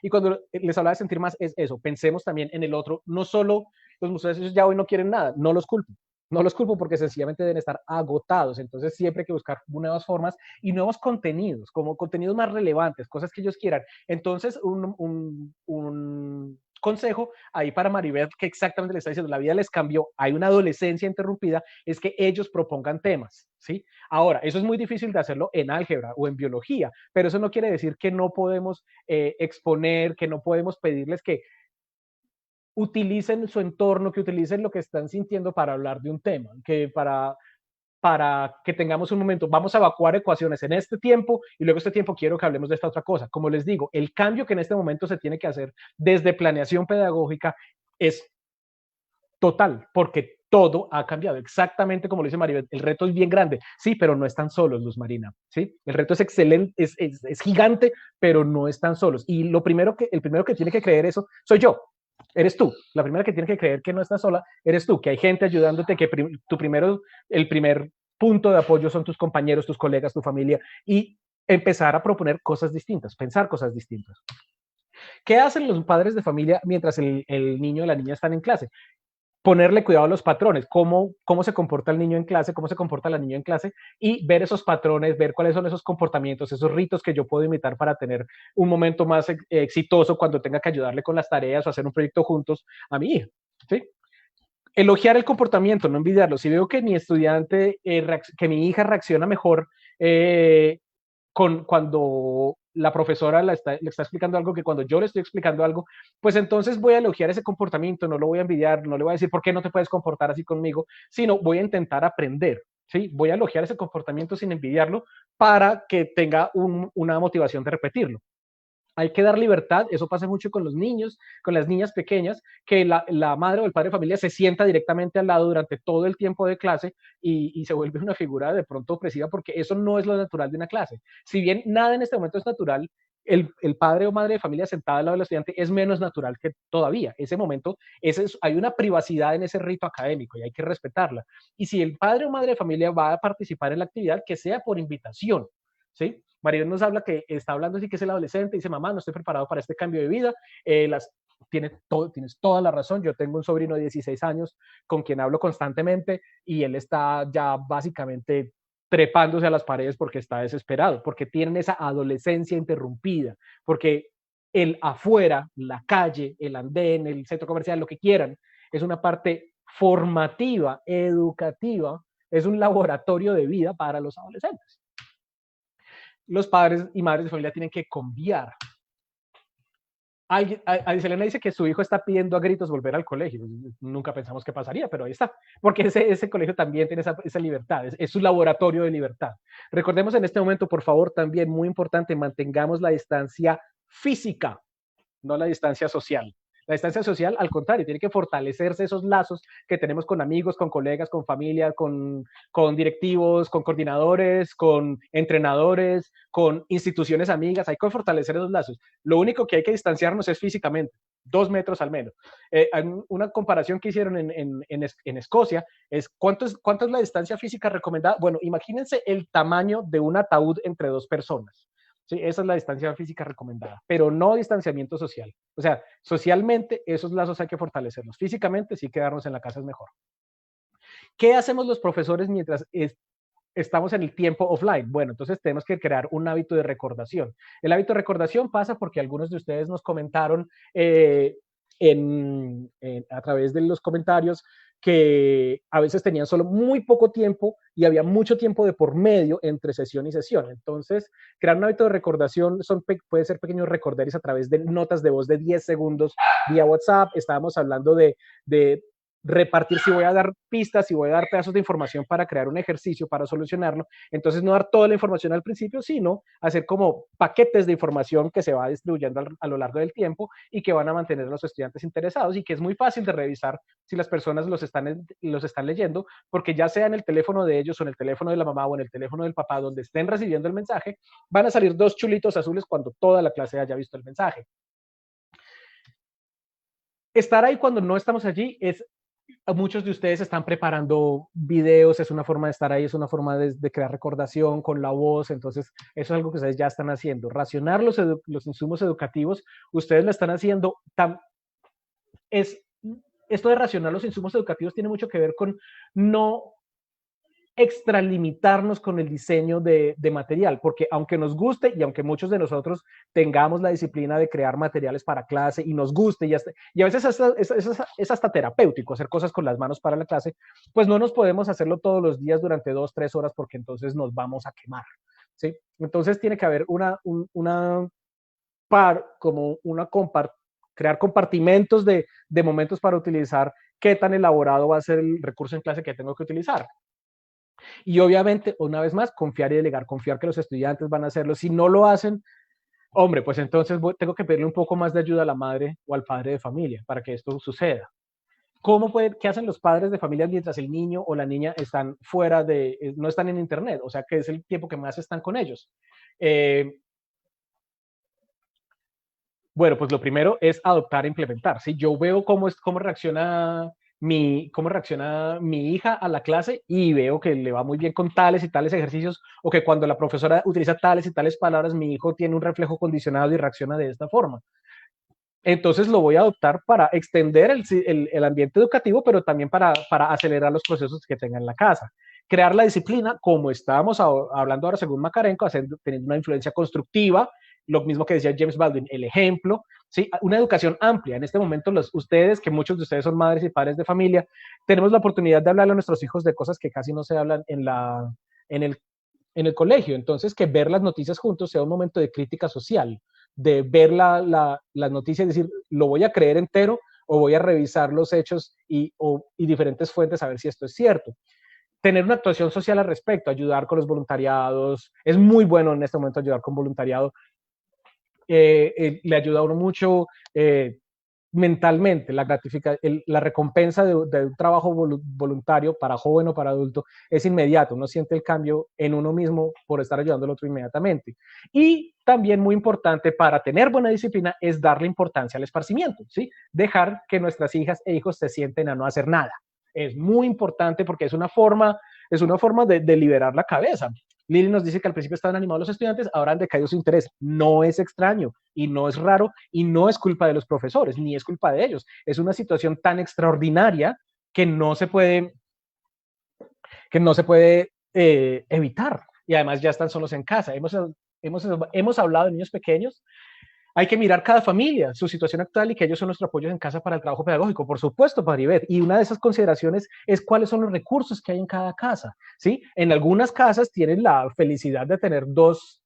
Y cuando les hablaba de sentir más, es eso, pensemos también en el otro, no solo los museos ya hoy no quieren nada, no los culpo. No los culpo porque sencillamente deben estar agotados. Entonces siempre hay que buscar nuevas formas y nuevos contenidos, como contenidos más relevantes, cosas que ellos quieran. Entonces, un consejo ahí para Maribel, que exactamente le está diciendo, la vida les cambió, hay una adolescencia interrumpida, es que ellos propongan temas, ¿sí? Ahora, eso es muy difícil de hacerlo en álgebra o en biología, pero eso no quiere decir que no podemos exponer, que no podemos pedirles que utilicen su entorno, que utilicen lo que están sintiendo para hablar de un tema, que para que tengamos un momento, vamos a evacuar ecuaciones en este tiempo y luego este tiempo quiero que hablemos de esta otra cosa. Como les digo, el cambio que en este momento se tiene que hacer desde planeación pedagógica es total, porque todo ha cambiado, exactamente como lo dice Maribel, el reto es bien grande, sí, pero no están solos, Luz Marina, ¿sí? El reto es excelente, es gigante, pero no están solos. Y el primero que tiene que creer eso soy yo, eres tú. La primera que tiene que creer que no estás sola, eres tú, que hay gente ayudándote, que el primer punto de apoyo son tus compañeros, tus colegas, tu familia, y empezar a proponer cosas distintas, pensar cosas distintas. ¿Qué hacen los padres de familia mientras el niño o la niña están en clase? Ponerle cuidado a los patrones, cómo se comporta el niño en clase, cómo se comporta la niña en clase y ver esos patrones, ver cuáles son esos comportamientos, esos ritos que yo puedo imitar para tener un momento más exitoso cuando tenga que ayudarle con las tareas o hacer un proyecto juntos a mi hija. ¿Sí? Elogiar el comportamiento, no envidiarlo. Si veo que mi estudiante, que mi hija reacciona mejor cuando la profesora le está explicando algo que cuando yo le estoy explicando algo, pues entonces voy a elogiar ese comportamiento, no lo voy a envidiar, no le voy a decir por qué no te puedes comportar así conmigo, sino voy a intentar aprender, ¿sí? Voy a elogiar ese comportamiento sin envidiarlo para que tenga una motivación de repetirlo. Hay que dar libertad, eso pasa mucho con los niños, con las niñas pequeñas, que la madre o el padre de familia se sienta directamente al lado durante todo el tiempo de clase y se vuelve una figura de pronto opresiva porque eso no es lo natural de una clase. Si bien nada en este momento es natural, el padre o madre de familia sentada al lado del estudiante es menos natural que todavía. Ese momento, hay una privacidad en ese rito académico y hay que respetarla. Y si el padre o madre de familia va a participar en la actividad, que sea por invitación, ¿sí? Maribel nos habla que está hablando así que es el adolescente, dice, mamá, no estoy preparado para este cambio de vida, tienes toda la razón. Yo tengo un sobrino de 16 años con quien hablo constantemente y él está ya básicamente trepándose a las paredes porque está desesperado, porque tienen esa adolescencia interrumpida, porque el afuera, la calle, el andén, el centro comercial, lo que quieran, es una parte formativa, educativa, es un laboratorio de vida para los adolescentes. Los padres y madres de familia tienen que cambiar. Selena dice que su hijo está pidiendo a gritos volver al colegio. Nunca pensamos que pasaría, pero ahí está. Porque ese colegio también tiene esa libertad, es su laboratorio de libertad. Recordemos en este momento, por favor, también muy importante, mantengamos la distancia física, no la distancia social. La distancia social, al contrario, tiene que fortalecerse esos lazos que tenemos con amigos, con colegas, con familia, con directivos, con coordinadores, con entrenadores, con instituciones amigas. Hay que fortalecer esos lazos. Lo único que hay que distanciarnos es físicamente, 2 metros al menos. Una comparación que hicieron en Escocia es ¿cuánto es la distancia física recomendada? Bueno, imagínense el tamaño de un ataúd entre 2 personas. Sí, esa es la distancia física recomendada, pero no distanciamiento social. O sea, socialmente esos lazos hay que fortalecerlos. Físicamente sí quedarnos en la casa es mejor. ¿Qué hacemos los profesores mientras estamos en el tiempo offline? Bueno, entonces tenemos que crear un hábito de recordación. El hábito de recordación pasa porque algunos de ustedes nos comentaron a través de los comentarios que a veces tenían solo muy poco tiempo y había mucho tiempo de por medio entre sesión y sesión. Entonces, crear un hábito de recordación puede ser pequeños recorderis a través de notas de voz de 10 segundos vía WhatsApp. Estábamos hablando de repartir, si voy a dar pistas, si voy a dar pedazos de información para crear un ejercicio, para solucionarlo, entonces no dar toda la información al principio, sino hacer como paquetes de información que se va distribuyendo a lo largo del tiempo y que van a mantener a los estudiantes interesados y que es muy fácil de revisar si las personas los están leyendo, porque ya sea en el teléfono de ellos o en el teléfono de la mamá o en el teléfono del papá, donde estén recibiendo el mensaje, van a salir 2 chulitos azules cuando toda la clase haya visto el mensaje. Estar ahí cuando no estamos allí es muchos de ustedes están preparando videos, es una forma de estar ahí, es una forma de crear recordación con la voz, entonces eso es algo que ustedes ya están haciendo. Racionar los insumos educativos, ustedes lo están haciendo, esto de racionar los insumos educativos tiene mucho que ver con no extralimitarnos con el diseño de material, porque aunque nos guste y aunque muchos de nosotros tengamos la disciplina de crear materiales para clase y nos guste y a veces es hasta terapéutico hacer cosas con las manos para la clase, pues no nos podemos hacerlo todos los días durante 2, 3 horas porque entonces nos vamos a quemar, ¿sí? Entonces tiene que haber crear compartimentos de momentos para utilizar qué tan elaborado va a ser el recurso en clase que tengo que utilizar. Y obviamente, una vez más, confiar y delegar, confiar que los estudiantes van a hacerlo. Si no lo hacen, hombre, pues entonces tengo que pedirle un poco más de ayuda a la madre o al padre de familia para que esto suceda. ¿Qué hacen los padres de familia mientras el niño o la niña están no están en internet? O sea, que es el tiempo que más están con ellos. Bueno, pues lo primero es adoptar e implementar. ¿Sí? Yo veo cómo reacciona mi hija a la clase y veo que le va muy bien con tales y tales ejercicios, o que cuando la profesora utiliza tales y tales palabras, mi hijo tiene un reflejo condicionado y reacciona de esta forma. Entonces lo voy a adoptar para extender el ambiente educativo, pero también para acelerar los procesos que tenga en la casa. Crear la disciplina, como estábamos hablando ahora según Makarenko, teniendo una influencia constructiva, lo mismo que decía James Baldwin, el ejemplo, ¿sí? Una educación amplia. En este momento, ustedes, que muchos de ustedes son madres y padres de familia, tenemos la oportunidad de hablarle a nuestros hijos de cosas que casi no se hablan en el colegio. Entonces, que ver las noticias juntos sea un momento de crítica social, de ver las noticias y decir, ¿lo voy a creer entero o voy a revisar los hechos y diferentes fuentes a ver si esto es cierto? Tener una actuación social al respecto, ayudar con los voluntariados. Es muy bueno en este momento ayudar con voluntariado. Le ayuda a uno mucho mentalmente, la recompensa de un trabajo voluntario para joven o para adulto es inmediato, uno siente el cambio en uno mismo por estar ayudando al otro inmediatamente. Y también muy importante para tener buena disciplina es darle importancia al esparcimiento, ¿sí? Dejar que nuestras hijas e hijos se sienten a no hacer nada. Es muy importante porque es una forma de liberar la cabeza. Lili nos dice que al principio estaban animados los estudiantes, ahora han decaído su interés. No es extraño y no es raro y no es culpa de los profesores, ni es culpa de ellos. Es una situación tan extraordinaria que no se puede, evitar. Y además ya están solos en casa. Hemos hablado de niños pequeños. Hay que mirar cada familia, su situación actual y que ellos son nuestro apoyo en casa para el trabajo pedagógico, por supuesto, Paribet. Y una de esas consideraciones es cuáles son los recursos que hay en cada casa, ¿sí? En algunas casas tienen la felicidad de tener dos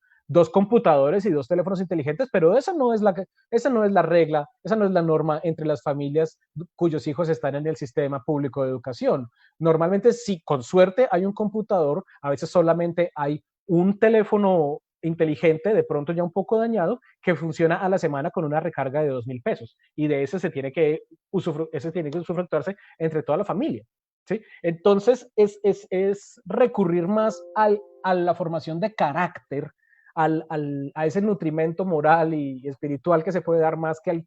computadores y dos teléfonos inteligentes, pero esa no es la regla, esa no es la norma entre las familias cuyos hijos están en el sistema público de educación. Normalmente, si con suerte hay un computador, a veces solamente hay un teléfono inteligente, de pronto ya un poco dañado, que funciona a la semana con una recarga de 2.000 pesos. Y de ese tiene que usufructuarse entre toda la familia. ¿Sí? Entonces, es recurrir más a la formación de carácter, a ese nutrimento moral y espiritual que se puede dar más que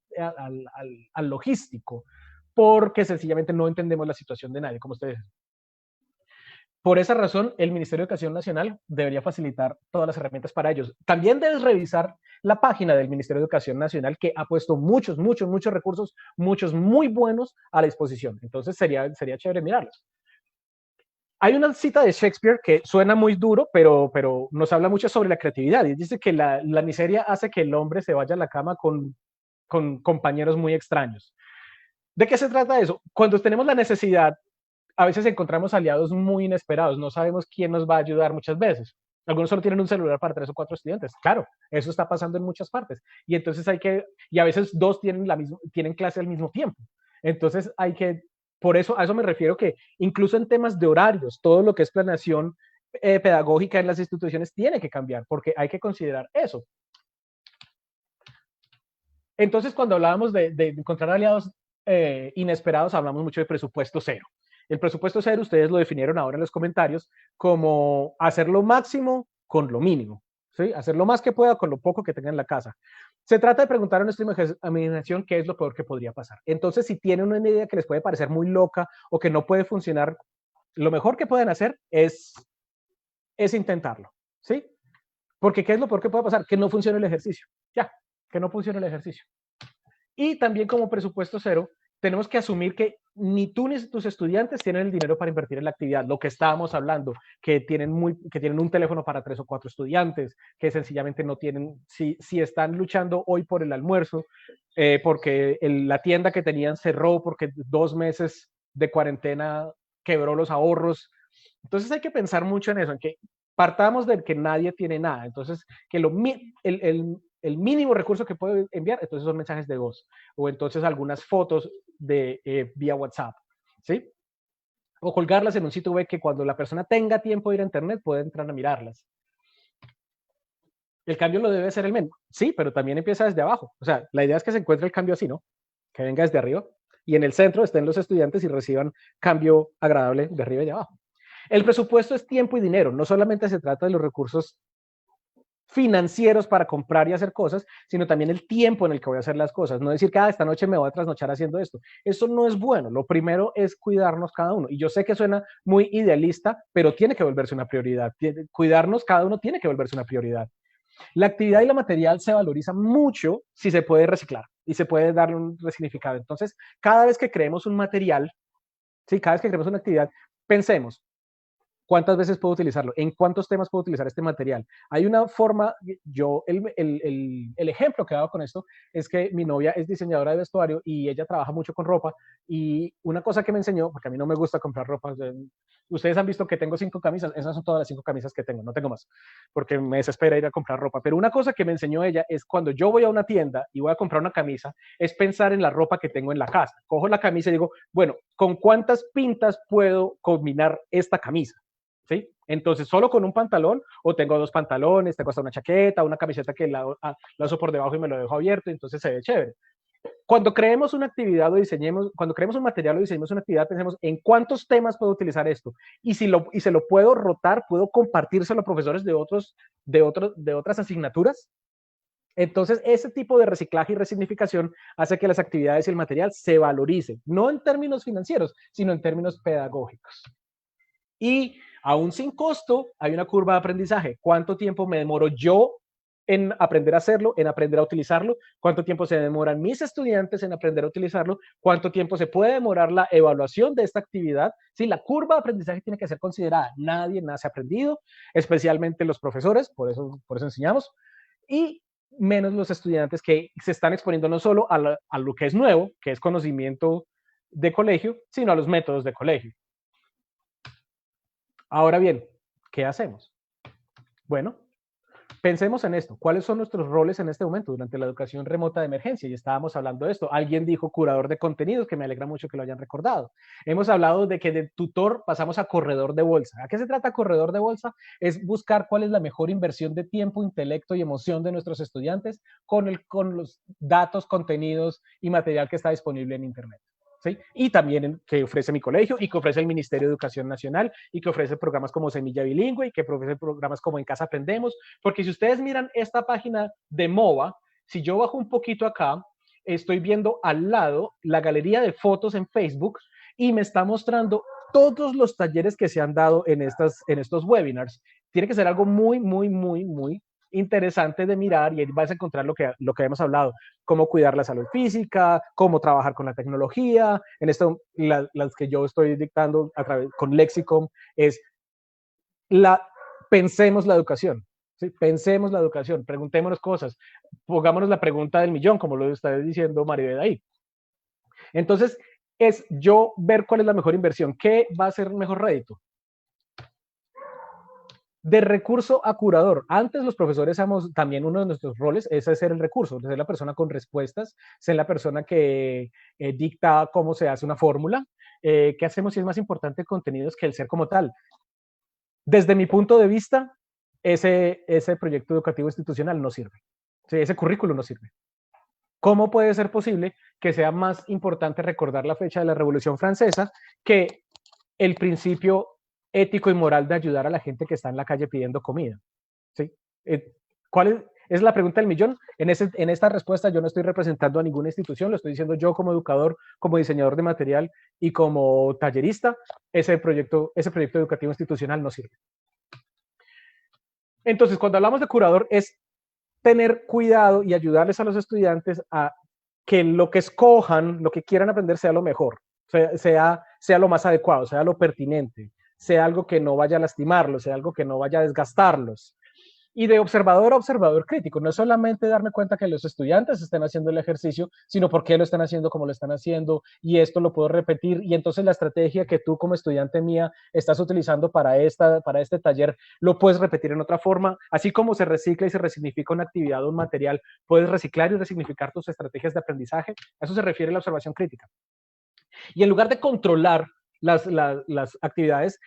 al logístico, porque sencillamente no entendemos la situación de nadie, como ustedes. Por esa razón, el Ministerio de Educación Nacional debería facilitar todas las herramientas para ellos. También debes revisar la página del Ministerio de Educación Nacional, que ha puesto muchos recursos, muchos muy buenos a la disposición. Entonces sería chévere mirarlos. Hay una cita de Shakespeare que suena muy duro, pero nos habla mucho sobre la creatividad. Y dice que la miseria hace que el hombre se vaya a la cama con compañeros muy extraños. ¿De qué se trata eso? Cuando tenemos la necesidad, a veces encontramos aliados muy inesperados, no sabemos quién nos va a ayudar muchas veces. Algunos solo tienen un celular para 3 o 4 estudiantes. Claro, eso está pasando en muchas partes. Y entonces y a veces dos tienen clase al mismo tiempo. Entonces por eso, a eso me refiero que incluso en temas de horarios, todo lo que es planeación pedagógica en las instituciones tiene que cambiar, porque hay que considerar eso. Entonces, cuando hablábamos de encontrar aliados inesperados, hablamos mucho de presupuesto cero. El presupuesto cero, ustedes lo definieron ahora en los comentarios, como hacer lo máximo con lo mínimo, ¿sí? Hacer lo más que pueda con lo poco que tenga en la casa. Se trata de preguntar a nuestra imaginación qué es lo peor que podría pasar. Entonces, si tienen una idea que les puede parecer muy loca o que no puede funcionar, lo mejor que pueden hacer es intentarlo, ¿sí? Porque ¿qué es lo peor que puede pasar? Que no funcione el ejercicio. Ya, que no funcione el ejercicio. Y también como presupuesto cero, tenemos que asumir que ni tú ni tus estudiantes tienen el dinero para invertir en la actividad. Lo que estábamos hablando, que tienen un teléfono para 3 o 4 estudiantes, que sencillamente no tienen, si están luchando hoy por el almuerzo, porque la tienda que tenían cerró, porque 2 meses de cuarentena quebró los ahorros. Entonces hay que pensar mucho en eso, en que partamos de que nadie tiene nada. Entonces, que el mínimo recurso que puedo enviar, entonces son mensajes de voz o entonces algunas fotos vía WhatsApp, ¿sí? O colgarlas en un sitio web que cuando la persona tenga tiempo de ir a internet pueda entrar a mirarlas. El cambio lo debe ser el mismo, sí, pero también empieza desde abajo. O sea, la idea es que se encuentre el cambio así, ¿no? Que venga desde arriba y en el centro estén los estudiantes y reciban cambio agradable de arriba y de abajo. El presupuesto es tiempo y dinero, no solamente se trata de los recursos financieros para comprar y hacer cosas, sino también el tiempo en el que voy a hacer las cosas. No decir que esta noche me voy a trasnochar haciendo esto. Eso no es bueno. Lo primero es cuidarnos cada uno. Y yo sé que suena muy idealista, pero tiene que volverse una prioridad. Cuidarnos cada uno tiene que volverse una prioridad. La actividad y la material se valoriza mucho si se puede reciclar y se puede darle un resignificado. Entonces, cada vez que creemos un material, ¿sí? Cada vez que creemos una actividad, pensemos, ¿cuántas veces puedo utilizarlo? ¿En cuántos temas puedo utilizar este material? Hay una forma, el ejemplo que he dado con esto es que mi novia es diseñadora de vestuario y ella trabaja mucho con ropa y una cosa que me enseñó, porque a mí no me gusta comprar ropa, ustedes han visto que tengo 5 camisas, esas son todas las 5 camisas que tengo, no tengo más, porque me desespera ir a comprar ropa, pero una cosa que me enseñó ella es cuando yo voy a una tienda y voy a comprar una camisa, es pensar en la ropa que tengo en la casa. Cojo la camisa y digo, bueno, ¿con cuántas pintas puedo combinar esta camisa? ¿Sí? Entonces, solo con un pantalón, o tengo 2 pantalones, tengo hasta una chaqueta, una camiseta que la uso por debajo y me lo dejo abierto, entonces se ve chévere. Cuando creemos una actividad o diseñemos, cuando creemos un material o diseñemos una actividad, pensemos en cuántos temas puedo utilizar esto. Y se lo puedo rotar, puedo compartírselo a profesores de otras asignaturas. Entonces, ese tipo de reciclaje y resignificación hace que las actividades y el material se valoricen, no en términos financieros, sino en términos pedagógicos. Y Aún sin costo, hay una curva de aprendizaje. ¿Cuánto tiempo me demoro yo en aprender a hacerlo, en aprender a utilizarlo? ¿Cuánto tiempo se demoran mis estudiantes en aprender a utilizarlo? ¿Cuánto tiempo se puede demorar la evaluación de esta actividad? Sí, la curva de aprendizaje tiene que ser considerada. Nadie nace aprendido, especialmente los profesores, por eso enseñamos, y menos los estudiantes que se están exponiendo no solo a lo que es nuevo, que es conocimiento de colegio, sino a los métodos de colegio. Ahora bien, ¿qué hacemos? Bueno, pensemos en esto. ¿Cuáles son nuestros roles en este momento durante la educación remota de emergencia? Y estábamos hablando de esto. Alguien dijo curador de contenidos, que me alegra mucho que lo hayan recordado. Hemos hablado de que de tutor pasamos a corredor de bolsa. ¿A qué se trata corredor de bolsa? Es buscar cuál es la mejor inversión de tiempo, intelecto y emoción de nuestros estudiantes con los datos, contenidos y material que está disponible en Internet. ¿Sí? Y también que ofrece mi colegio y que ofrece el Ministerio de Educación Nacional y que ofrece programas como Semilla Bilingüe y que ofrece programas como En Casa Aprendemos, porque si ustedes miran esta página de MOVA, si yo bajo un poquito acá, estoy viendo al lado la galería de fotos en Facebook y me está mostrando todos los talleres que se han dado en estos webinars. Tiene que ser algo muy, muy, muy, muy interesante de mirar y ahí vas a encontrar lo que hemos hablado, cómo cuidar la salud física, cómo trabajar con la tecnología. En esto, las que yo estoy dictando a través con Lexicom es pensemos la educación. ¿Sí? Pensemos la educación, preguntémonos cosas, pongámonos la pregunta del millón, como lo está diciendo Maribel ahí. Entonces, es yo ver cuál es la mejor inversión, qué va a ser mejor rédito. De recurso a curador. Antes los profesores somos también uno de nuestros roles, es ser el recurso, ser la persona con respuestas, ser la persona que dicta cómo se hace una fórmula. ¿Qué hacemos si es más importante el contenido que el ser como tal? Desde mi punto de vista, ese proyecto educativo institucional no sirve. Sí, ese currículo no sirve. ¿Cómo puede ser posible que sea más importante recordar la fecha de la Revolución Francesa que el principio ético y moral de ayudar a la gente que está en la calle pidiendo comida? ¿Sí? ¿Cuál es la pregunta del millón? En esta respuesta yo no estoy representando a ninguna institución, lo estoy diciendo yo como educador, como diseñador de material y como tallerista. Ese proyecto educativo institucional no sirve. Entonces, cuando hablamos de curador es tener cuidado y ayudarles a los estudiantes a que lo que escojan, lo que quieran aprender sea lo mejor, sea lo más adecuado, sea lo pertinente, sea algo que no vaya a lastimarlos, sea algo que no vaya a desgastarlos. Y de observador a observador crítico, no es solamente darme cuenta que los estudiantes estén haciendo el ejercicio, sino por qué lo están haciendo como lo están haciendo, y esto lo puedo repetir, y entonces la estrategia que tú como estudiante mía estás utilizando para este taller, lo puedes repetir en otra forma, así como se recicla y se resignifica una actividad o un material, puedes reciclar y resignificar tus estrategias de aprendizaje. A eso se refiere la observación crítica. Y en lugar de controlar las actividades,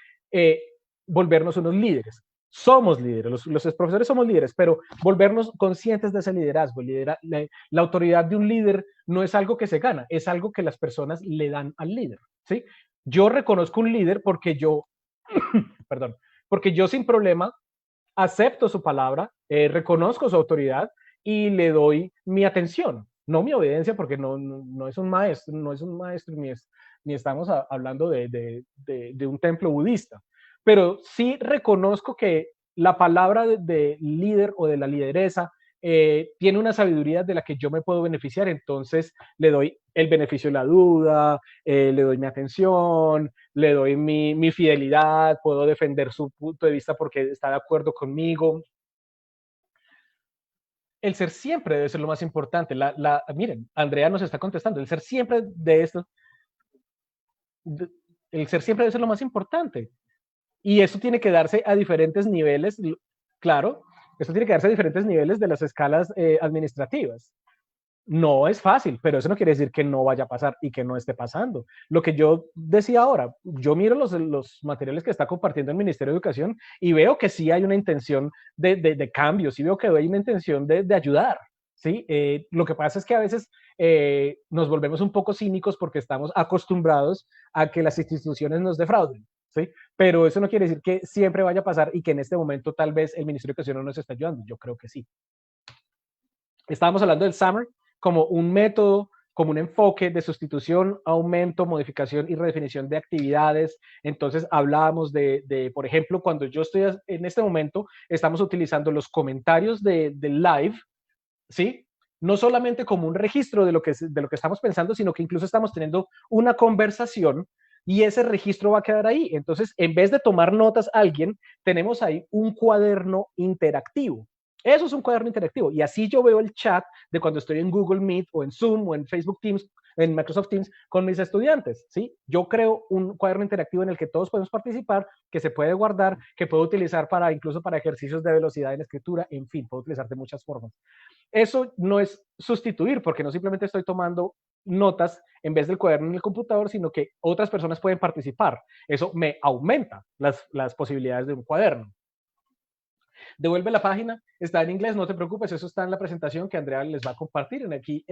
volvernos unos líderes. Somos líderes, los profesores somos líderes, pero volvernos conscientes de ese liderazgo. La autoridad de un líder no es algo que se gana, es algo que las personas le dan al líder. ¿Sí? Yo reconozco un líder porque yo, perdón, porque yo sin problema acepto su palabra, reconozco su autoridad y le doy mi atención, no mi obediencia, porque no es un maestro, ni estamos hablando de un templo budista, pero sí reconozco que la palabra de líder o de la lideresa tiene una sabiduría de la que yo me puedo beneficiar, entonces le doy el beneficio de la duda, le doy mi atención, le doy mi fidelidad, puedo defender su punto de vista porque está de acuerdo conmigo. El ser siempre debe ser lo más importante. Miren, Andrea nos está contestando, el ser siempre el ser siempre debe ser lo más importante. Y eso tiene que darse a diferentes niveles, claro, eso tiene que darse a diferentes niveles de las escalas administrativas. No es fácil, pero eso no quiere decir que no vaya a pasar y que no esté pasando. Lo que yo decía ahora, yo miro los materiales que está compartiendo el Ministerio de Educación y veo que sí hay una intención de cambio, sí veo que hay una intención de ayudar. ¿Sí? Lo que pasa es que a veces nos volvemos un poco cínicos porque estamos acostumbrados a que las instituciones nos defrauden. ¿Sí? Pero eso no quiere decir que siempre vaya a pasar y que en este momento tal vez el Ministerio de Educación no nos está ayudando. Yo creo que sí. Estábamos hablando del Summer como un método como un enfoque de sustitución, aumento, modificación y redefinición de actividades. Entonces hablábamos por ejemplo, cuando yo estoy en este momento, estamos utilizando los comentarios del live, ¿sí? No solamente como un registro de lo que estamos pensando, sino que incluso estamos teniendo una conversación y ese registro va a quedar ahí. Entonces, en vez de tomar notas a alguien, tenemos ahí un cuaderno interactivo. Eso es un cuaderno interactivo. Y así yo veo el chat de cuando estoy en Google Meet o en Zoom o en Facebook Teams, en Microsoft Teams con mis estudiantes, ¿sí? Yo creo un cuaderno interactivo en el que todos podemos participar, que se puede guardar, que puedo utilizar incluso para ejercicios de velocidad en escritura, en fin, puedo utilizar de muchas formas. Eso no es sustituir, porque no simplemente estoy tomando notas en vez del cuaderno en el computador, sino que otras personas pueden participar. Eso me aumenta las posibilidades de un cuaderno. Devuelve la página, está en inglés, no te preocupes, eso está en la presentación que Andrea les va a compartir. Aquí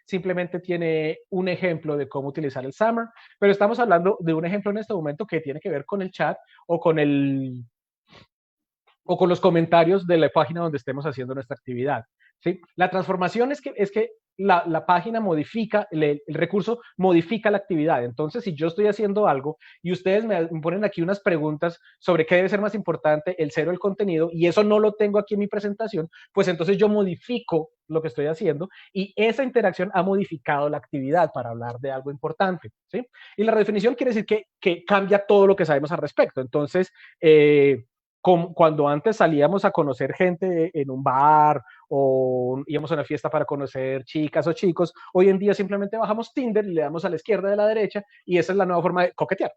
simplemente tiene un ejemplo de cómo utilizar el Summer, pero estamos hablando de un ejemplo en este momento que tiene que ver con el chat o con los comentarios de la página donde estemos haciendo nuestra actividad. ¿Sí? La transformación es que la página modifica, el recurso modifica la actividad. Entonces, si yo estoy haciendo algo y ustedes me ponen aquí unas preguntas sobre qué debe ser más importante, el cero, el contenido, y eso no lo tengo aquí en mi presentación, pues entonces yo modifico lo que estoy haciendo y esa interacción ha modificado la actividad para hablar de algo importante. ¿Sí? Y la redefinición quiere decir que cambia todo lo que sabemos al respecto. Entonces, cuando antes salíamos a conocer gente en un bar o íbamos a una fiesta para conocer chicas o chicos, hoy en día simplemente bajamos Tinder y le damos a la izquierda y a la derecha y esa es la nueva forma de coquetear.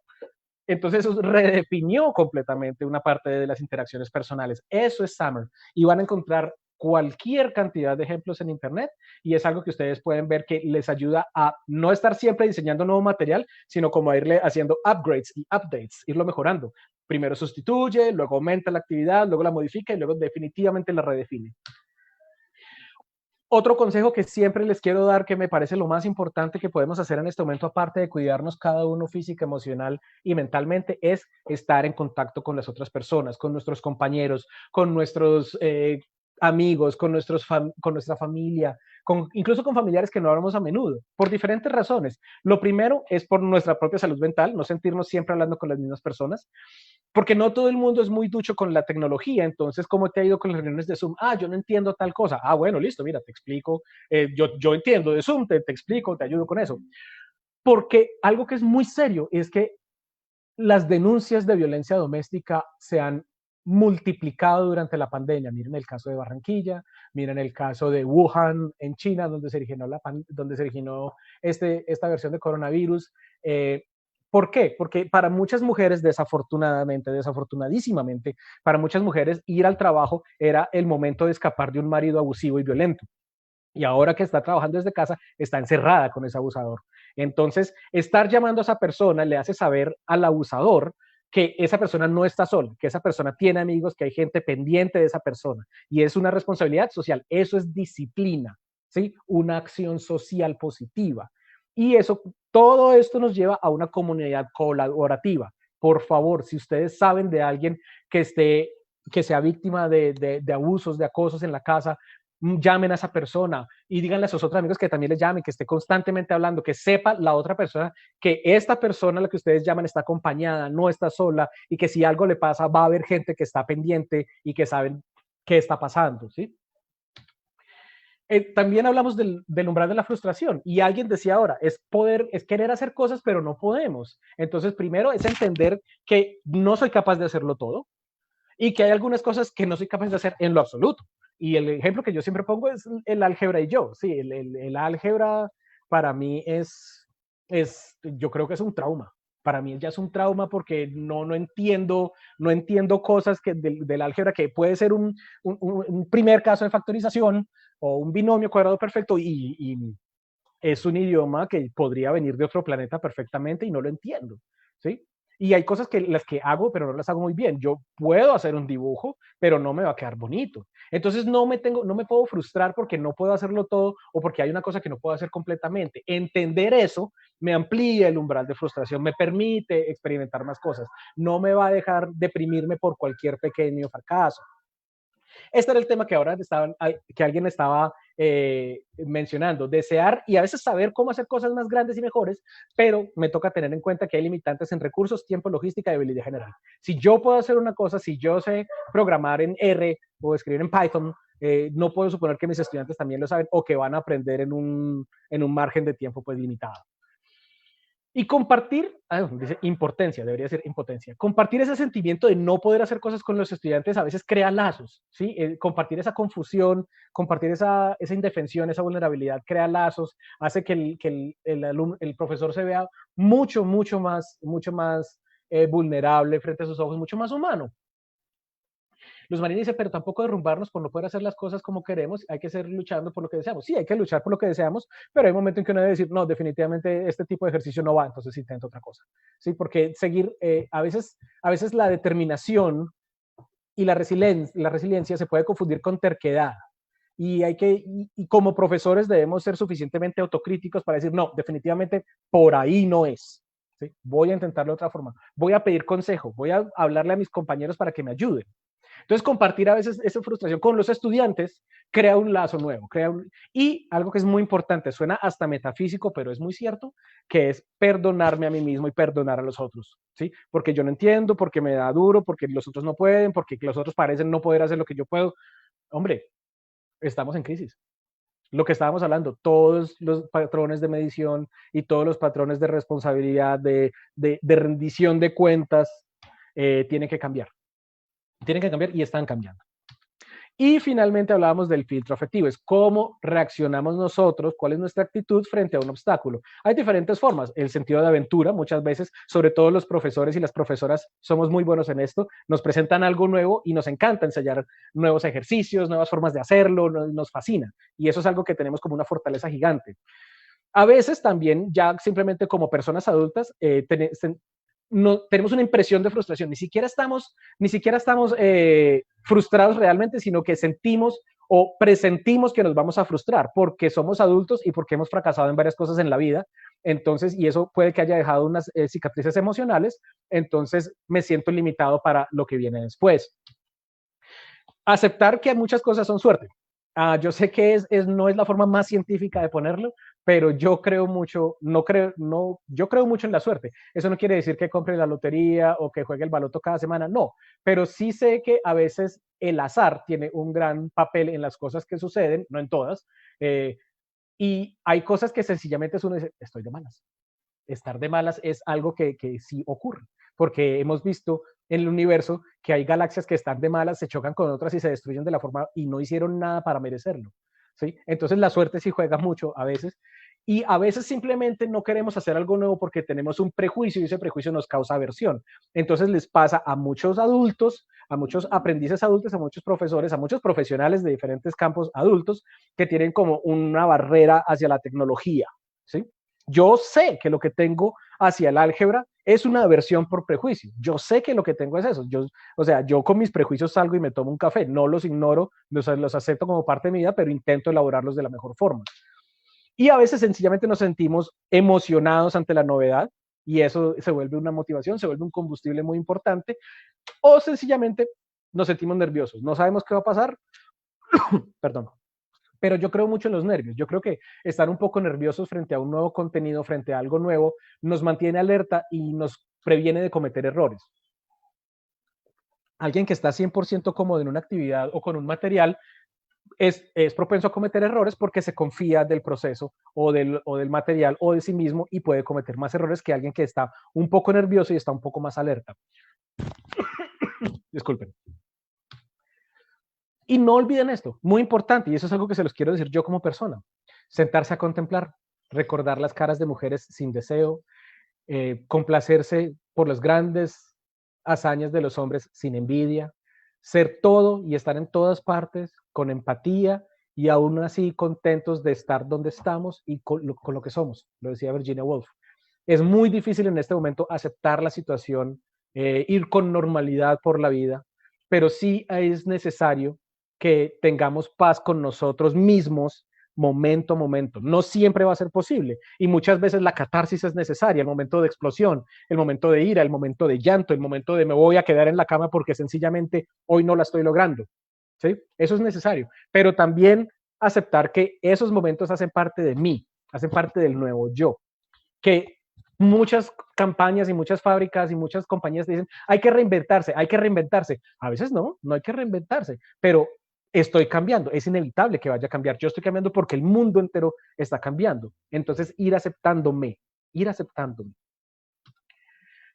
Entonces eso redefinió completamente una parte de las interacciones personales. Eso es Summer. Y van a encontrar cualquier cantidad de ejemplos en internet y es algo que ustedes pueden ver que les ayuda a no estar siempre diseñando nuevo material, sino como a irle haciendo upgrades y updates, irlo mejorando. Primero sustituye, luego aumenta la actividad, luego la modifica y luego definitivamente la redefine. Otro consejo que siempre les quiero dar, que me parece lo más importante que podemos hacer en este momento, aparte de cuidarnos cada uno física, emocional y mentalmente, es estar en contacto con las otras personas, con nuestros compañeros, con nuestros amigos, con nuestra familia, incluso con familiares que no hablamos a menudo, por diferentes razones. Lo primero es por nuestra propia salud mental, no sentirnos siempre hablando con las mismas personas, porque no todo el mundo es muy ducho con la tecnología. Entonces, ¿cómo te ha ido con las reuniones de Zoom? Yo no entiendo tal cosa. Bueno, listo, mira, te explico. Yo entiendo de Zoom, te explico, te ayudo con eso. Porque algo que es muy serio es que las denuncias de violencia doméstica se han multiplicado durante la pandemia. Miren el caso de Barranquilla, miren el caso de Wuhan en China, donde se originó esta versión de coronavirus. ¿Por qué? Porque para muchas mujeres, desafortunadísimamente, para muchas mujeres ir al trabajo era el momento de escapar de un marido abusivo y violento. Y ahora que está trabajando desde casa, está encerrada con ese abusador. Entonces, estar llamando a esa persona le hace saber al abusador que esa persona no está sola, que esa persona tiene amigos, que hay gente pendiente de esa persona. Y es una responsabilidad social. Eso es disciplina, ¿sí? Una acción social positiva. Y todo esto nos lleva a una comunidad colaborativa. Por favor, si ustedes saben de alguien que sea víctima de abusos, de acosos en la casa, llamen a esa persona y díganle a sus otros amigos que también les llamen, que esté constantemente hablando, que sepa la otra persona que esta persona a la que ustedes llaman está acompañada, no está sola y que si algo le pasa va a haber gente que está pendiente y que saben qué está pasando, ¿sí? También hablamos del umbral de la frustración y alguien decía ahora, es querer hacer cosas pero no podemos. Entonces primero es entender que no soy capaz de hacerlo todo y que hay algunas cosas que no soy capaz de hacer en lo absoluto. Y el ejemplo que yo siempre pongo es el álgebra y yo. Sí, el álgebra para mí yo creo que es un trauma. Para mí ya es un trauma porque no entiendo cosas del álgebra que puede ser un primer caso de factorización o un binomio cuadrado perfecto y es un idioma que podría venir de otro planeta perfectamente y no lo entiendo, ¿sí? Y hay cosas las que hago, pero no las hago muy bien. Yo puedo hacer un dibujo, pero no me va a quedar bonito. Entonces no me puedo frustrar porque no puedo hacerlo todo o porque hay una cosa que no puedo hacer completamente. Entender eso me amplía el umbral de frustración, me permite experimentar más cosas. No me va a dejar deprimirme por cualquier pequeño fracaso. Este era el tema que ahora que alguien estaba mencionando, desear y a veces saber cómo hacer cosas más grandes y mejores, pero me toca tener en cuenta que hay limitantes en recursos, tiempo, logística y habilidad general. Si yo puedo hacer una cosa, si yo sé programar en R o escribir en Python, no puedo suponer que mis estudiantes también lo saben o que van a aprender en un margen de tiempo pues limitado. Y compartir, dice impotencia, debería ser impotencia. Compartir ese sentimiento de no poder hacer cosas con los estudiantes a veces crea lazos, ¿sí? Compartir esa confusión, compartir esa indefensión, esa vulnerabilidad, crea lazos, hace que el profesor se vea mucho más vulnerable frente a sus ojos, mucho más humano. Los marines dicen, pero tampoco derrumbarnos por no poder hacer las cosas como queremos, hay que seguir luchando por lo que deseamos. Sí, hay que luchar por lo que deseamos, pero hay un momento en que uno debe decir, no, definitivamente este tipo de ejercicio no va, entonces intento otra cosa. Sí, porque seguir, a veces la determinación y la resiliencia se puede confundir con terquedad. Y como profesores debemos ser suficientemente autocríticos para decir, no, definitivamente por ahí no es. ¿Sí? Voy a intentarlo de otra forma. Voy a pedir consejo, voy a hablarle a mis compañeros para que me ayuden. Entonces, compartir a veces esa frustración con los estudiantes crea un lazo nuevo. Y algo que es muy importante, suena hasta metafísico, pero es muy cierto, que es perdonarme a mí mismo y perdonar a los otros. ¿Sí? Porque yo no entiendo, porque me da duro, porque los otros no pueden, porque los otros parecen no poder hacer lo que yo puedo. Hombre, estamos en crisis. Lo que estábamos hablando, todos los patrones de medición y todos los patrones de responsabilidad, de rendición de cuentas, tienen que cambiar. Tienen que cambiar y están cambiando. Y finalmente hablábamos del filtro afectivo, es cómo reaccionamos nosotros, cuál es nuestra actitud frente a un obstáculo. Hay diferentes formas, el sentido de aventura, muchas veces, sobre todo los profesores y las profesoras somos muy buenos en esto, nos presentan algo nuevo y nos encanta ensayar nuevos ejercicios, nuevas formas de hacerlo, nos fascina. Y eso es algo que tenemos como una fortaleza gigante. A veces también, ya simplemente como personas adultas, no, tenemos una impresión de frustración, ni siquiera estamos frustrados realmente, sino que sentimos o presentimos que nos vamos a frustrar porque somos adultos y porque hemos fracasado en varias cosas en la vida. Entonces, y eso puede que haya dejado unas cicatrices emocionales, entonces me siento limitado para lo que viene después. Aceptar que muchas cosas son suerte. Yo sé que no es la forma más científica de ponerlo, pero yo creo mucho, yo creo mucho en la suerte. Eso no quiere decir que compre la lotería o que juegue el baloto cada semana, no, pero sí sé que a veces el azar tiene un gran papel en las cosas que suceden, no en todas, y hay cosas que sencillamente uno dice, estoy de malas. Estar de malas es algo que sí ocurre, porque hemos visto en el universo que hay galaxias que están de malas, se chocan con otras y se destruyen de la forma y no hicieron nada para merecerlo. ¿Sí? Entonces la suerte sí juega mucho a veces y a veces simplemente no queremos hacer algo nuevo porque tenemos un prejuicio y ese prejuicio nos causa aversión. Entonces les pasa a muchos adultos, a muchos aprendices adultos, a muchos profesores, a muchos profesionales de diferentes campos adultos que tienen como una barrera hacia la tecnología. ¿Sí? Yo sé que lo que tengo hacia el álgebra es una aversión por prejuicio. Yo sé que lo que tengo es eso. Yo con mis prejuicios salgo y me tomo un café. No los ignoro, los acepto como parte de mi vida, pero intento elaborarlos de la mejor forma. Y a veces sencillamente nos sentimos emocionados ante la novedad y eso se vuelve una motivación, se vuelve un combustible muy importante. O sencillamente nos sentimos nerviosos. No sabemos qué va a pasar. Perdón. Pero yo creo mucho en los nervios. Yo creo que estar un poco nerviosos frente a un nuevo contenido, frente a algo nuevo, nos mantiene alerta y nos previene de cometer errores. Alguien que está 100% cómodo en una actividad o con un material es propenso a cometer errores porque se confía del proceso o del material o de sí mismo y puede cometer más errores que alguien que está un poco nervioso y está un poco más alerta. Disculpen. Y no olviden esto, muy importante, y eso es algo que se los quiero decir yo como persona, sentarse a contemplar, recordar las caras de mujeres sin deseo, complacerse por las grandes hazañas de los hombres sin envidia, ser todo y estar en todas partes con empatía y aún así contentos de estar donde estamos y con lo que somos, lo decía Virginia Woolf. Es muy difícil en este momento aceptar la situación, ir con normalidad por la vida, pero sí es necesario que tengamos paz con nosotros mismos momento a momento. No siempre va a ser posible y muchas veces la catarsis es necesaria, el momento de explosión, el momento de ira, el momento de llanto, el momento de me voy a quedar en la cama porque sencillamente hoy no la estoy logrando. ¿Sí? Eso es necesario, pero también aceptar que esos momentos hacen parte de mí, hacen parte del nuevo yo, que muchas campañas y muchas fábricas y muchas compañías dicen, hay que reinventarse, hay que reinventarse. A veces no, no hay que reinventarse, pero estoy cambiando, es inevitable que vaya a cambiar. Yo estoy cambiando porque el mundo entero está cambiando. Entonces, ir aceptándome, ir aceptándome.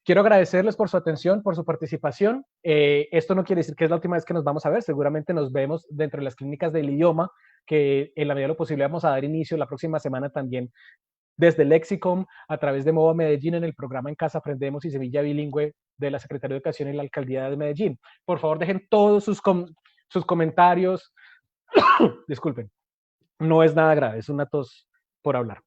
Quiero agradecerles por su atención, por su participación. Esto no quiere decir que es la última vez que nos vamos a ver. Seguramente nos vemos dentro de las clínicas del idioma, que en la medida de lo posible vamos a dar inicio la próxima semana también desde Lexicom, a través de MOVA Medellín, en el programa En Casa Aprendemos y Sevilla Bilingüe de la Secretaría de Educación y la Alcaldía de Medellín. Por favor, dejen todos sus comentarios. Disculpen, no es nada grave, es una tos por hablar.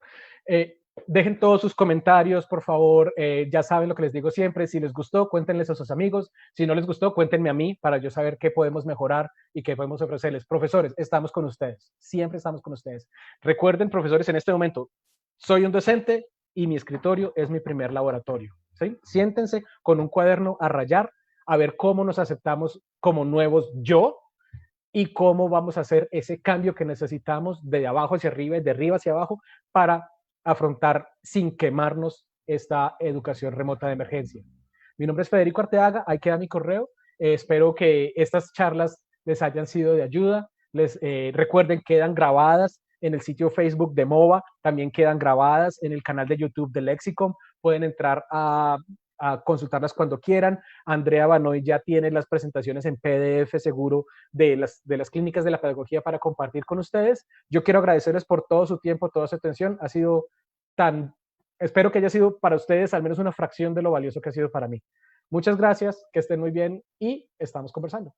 Dejen todos sus comentarios, por favor. Ya saben lo que les digo siempre. Si les gustó, cuéntenles a sus amigos. Si no les gustó, cuéntenme a mí para yo saber qué podemos mejorar y qué podemos ofrecerles. Profesores, estamos con ustedes. Siempre estamos con ustedes. Recuerden, profesores, en este momento, soy un docente y mi escritorio es mi primer laboratorio. ¿Sí? Siéntense con un cuaderno a rayar, a ver cómo nos aceptamos como nuevos yo y cómo vamos a hacer ese cambio que necesitamos de abajo hacia arriba y de arriba hacia abajo para afrontar sin quemarnos esta educación remota de emergencia. Mi nombre es Federico Arteaga, ahí queda mi correo. Espero que estas charlas les hayan sido de ayuda. Les recuerden, quedan grabadas en el sitio Facebook de MOVA, también quedan grabadas en el canal de YouTube de Lexicom. Pueden entrar a consultarlas cuando quieran. Andrea Banoy ya tiene las presentaciones en PDF seguro de las clínicas de la pedagogía para compartir con ustedes. Yo quiero agradecerles por todo su tiempo, toda su atención. Ha sido espero que haya sido para ustedes al menos una fracción de lo valioso que ha sido para mí. Muchas gracias, que estén muy bien y estamos conversando.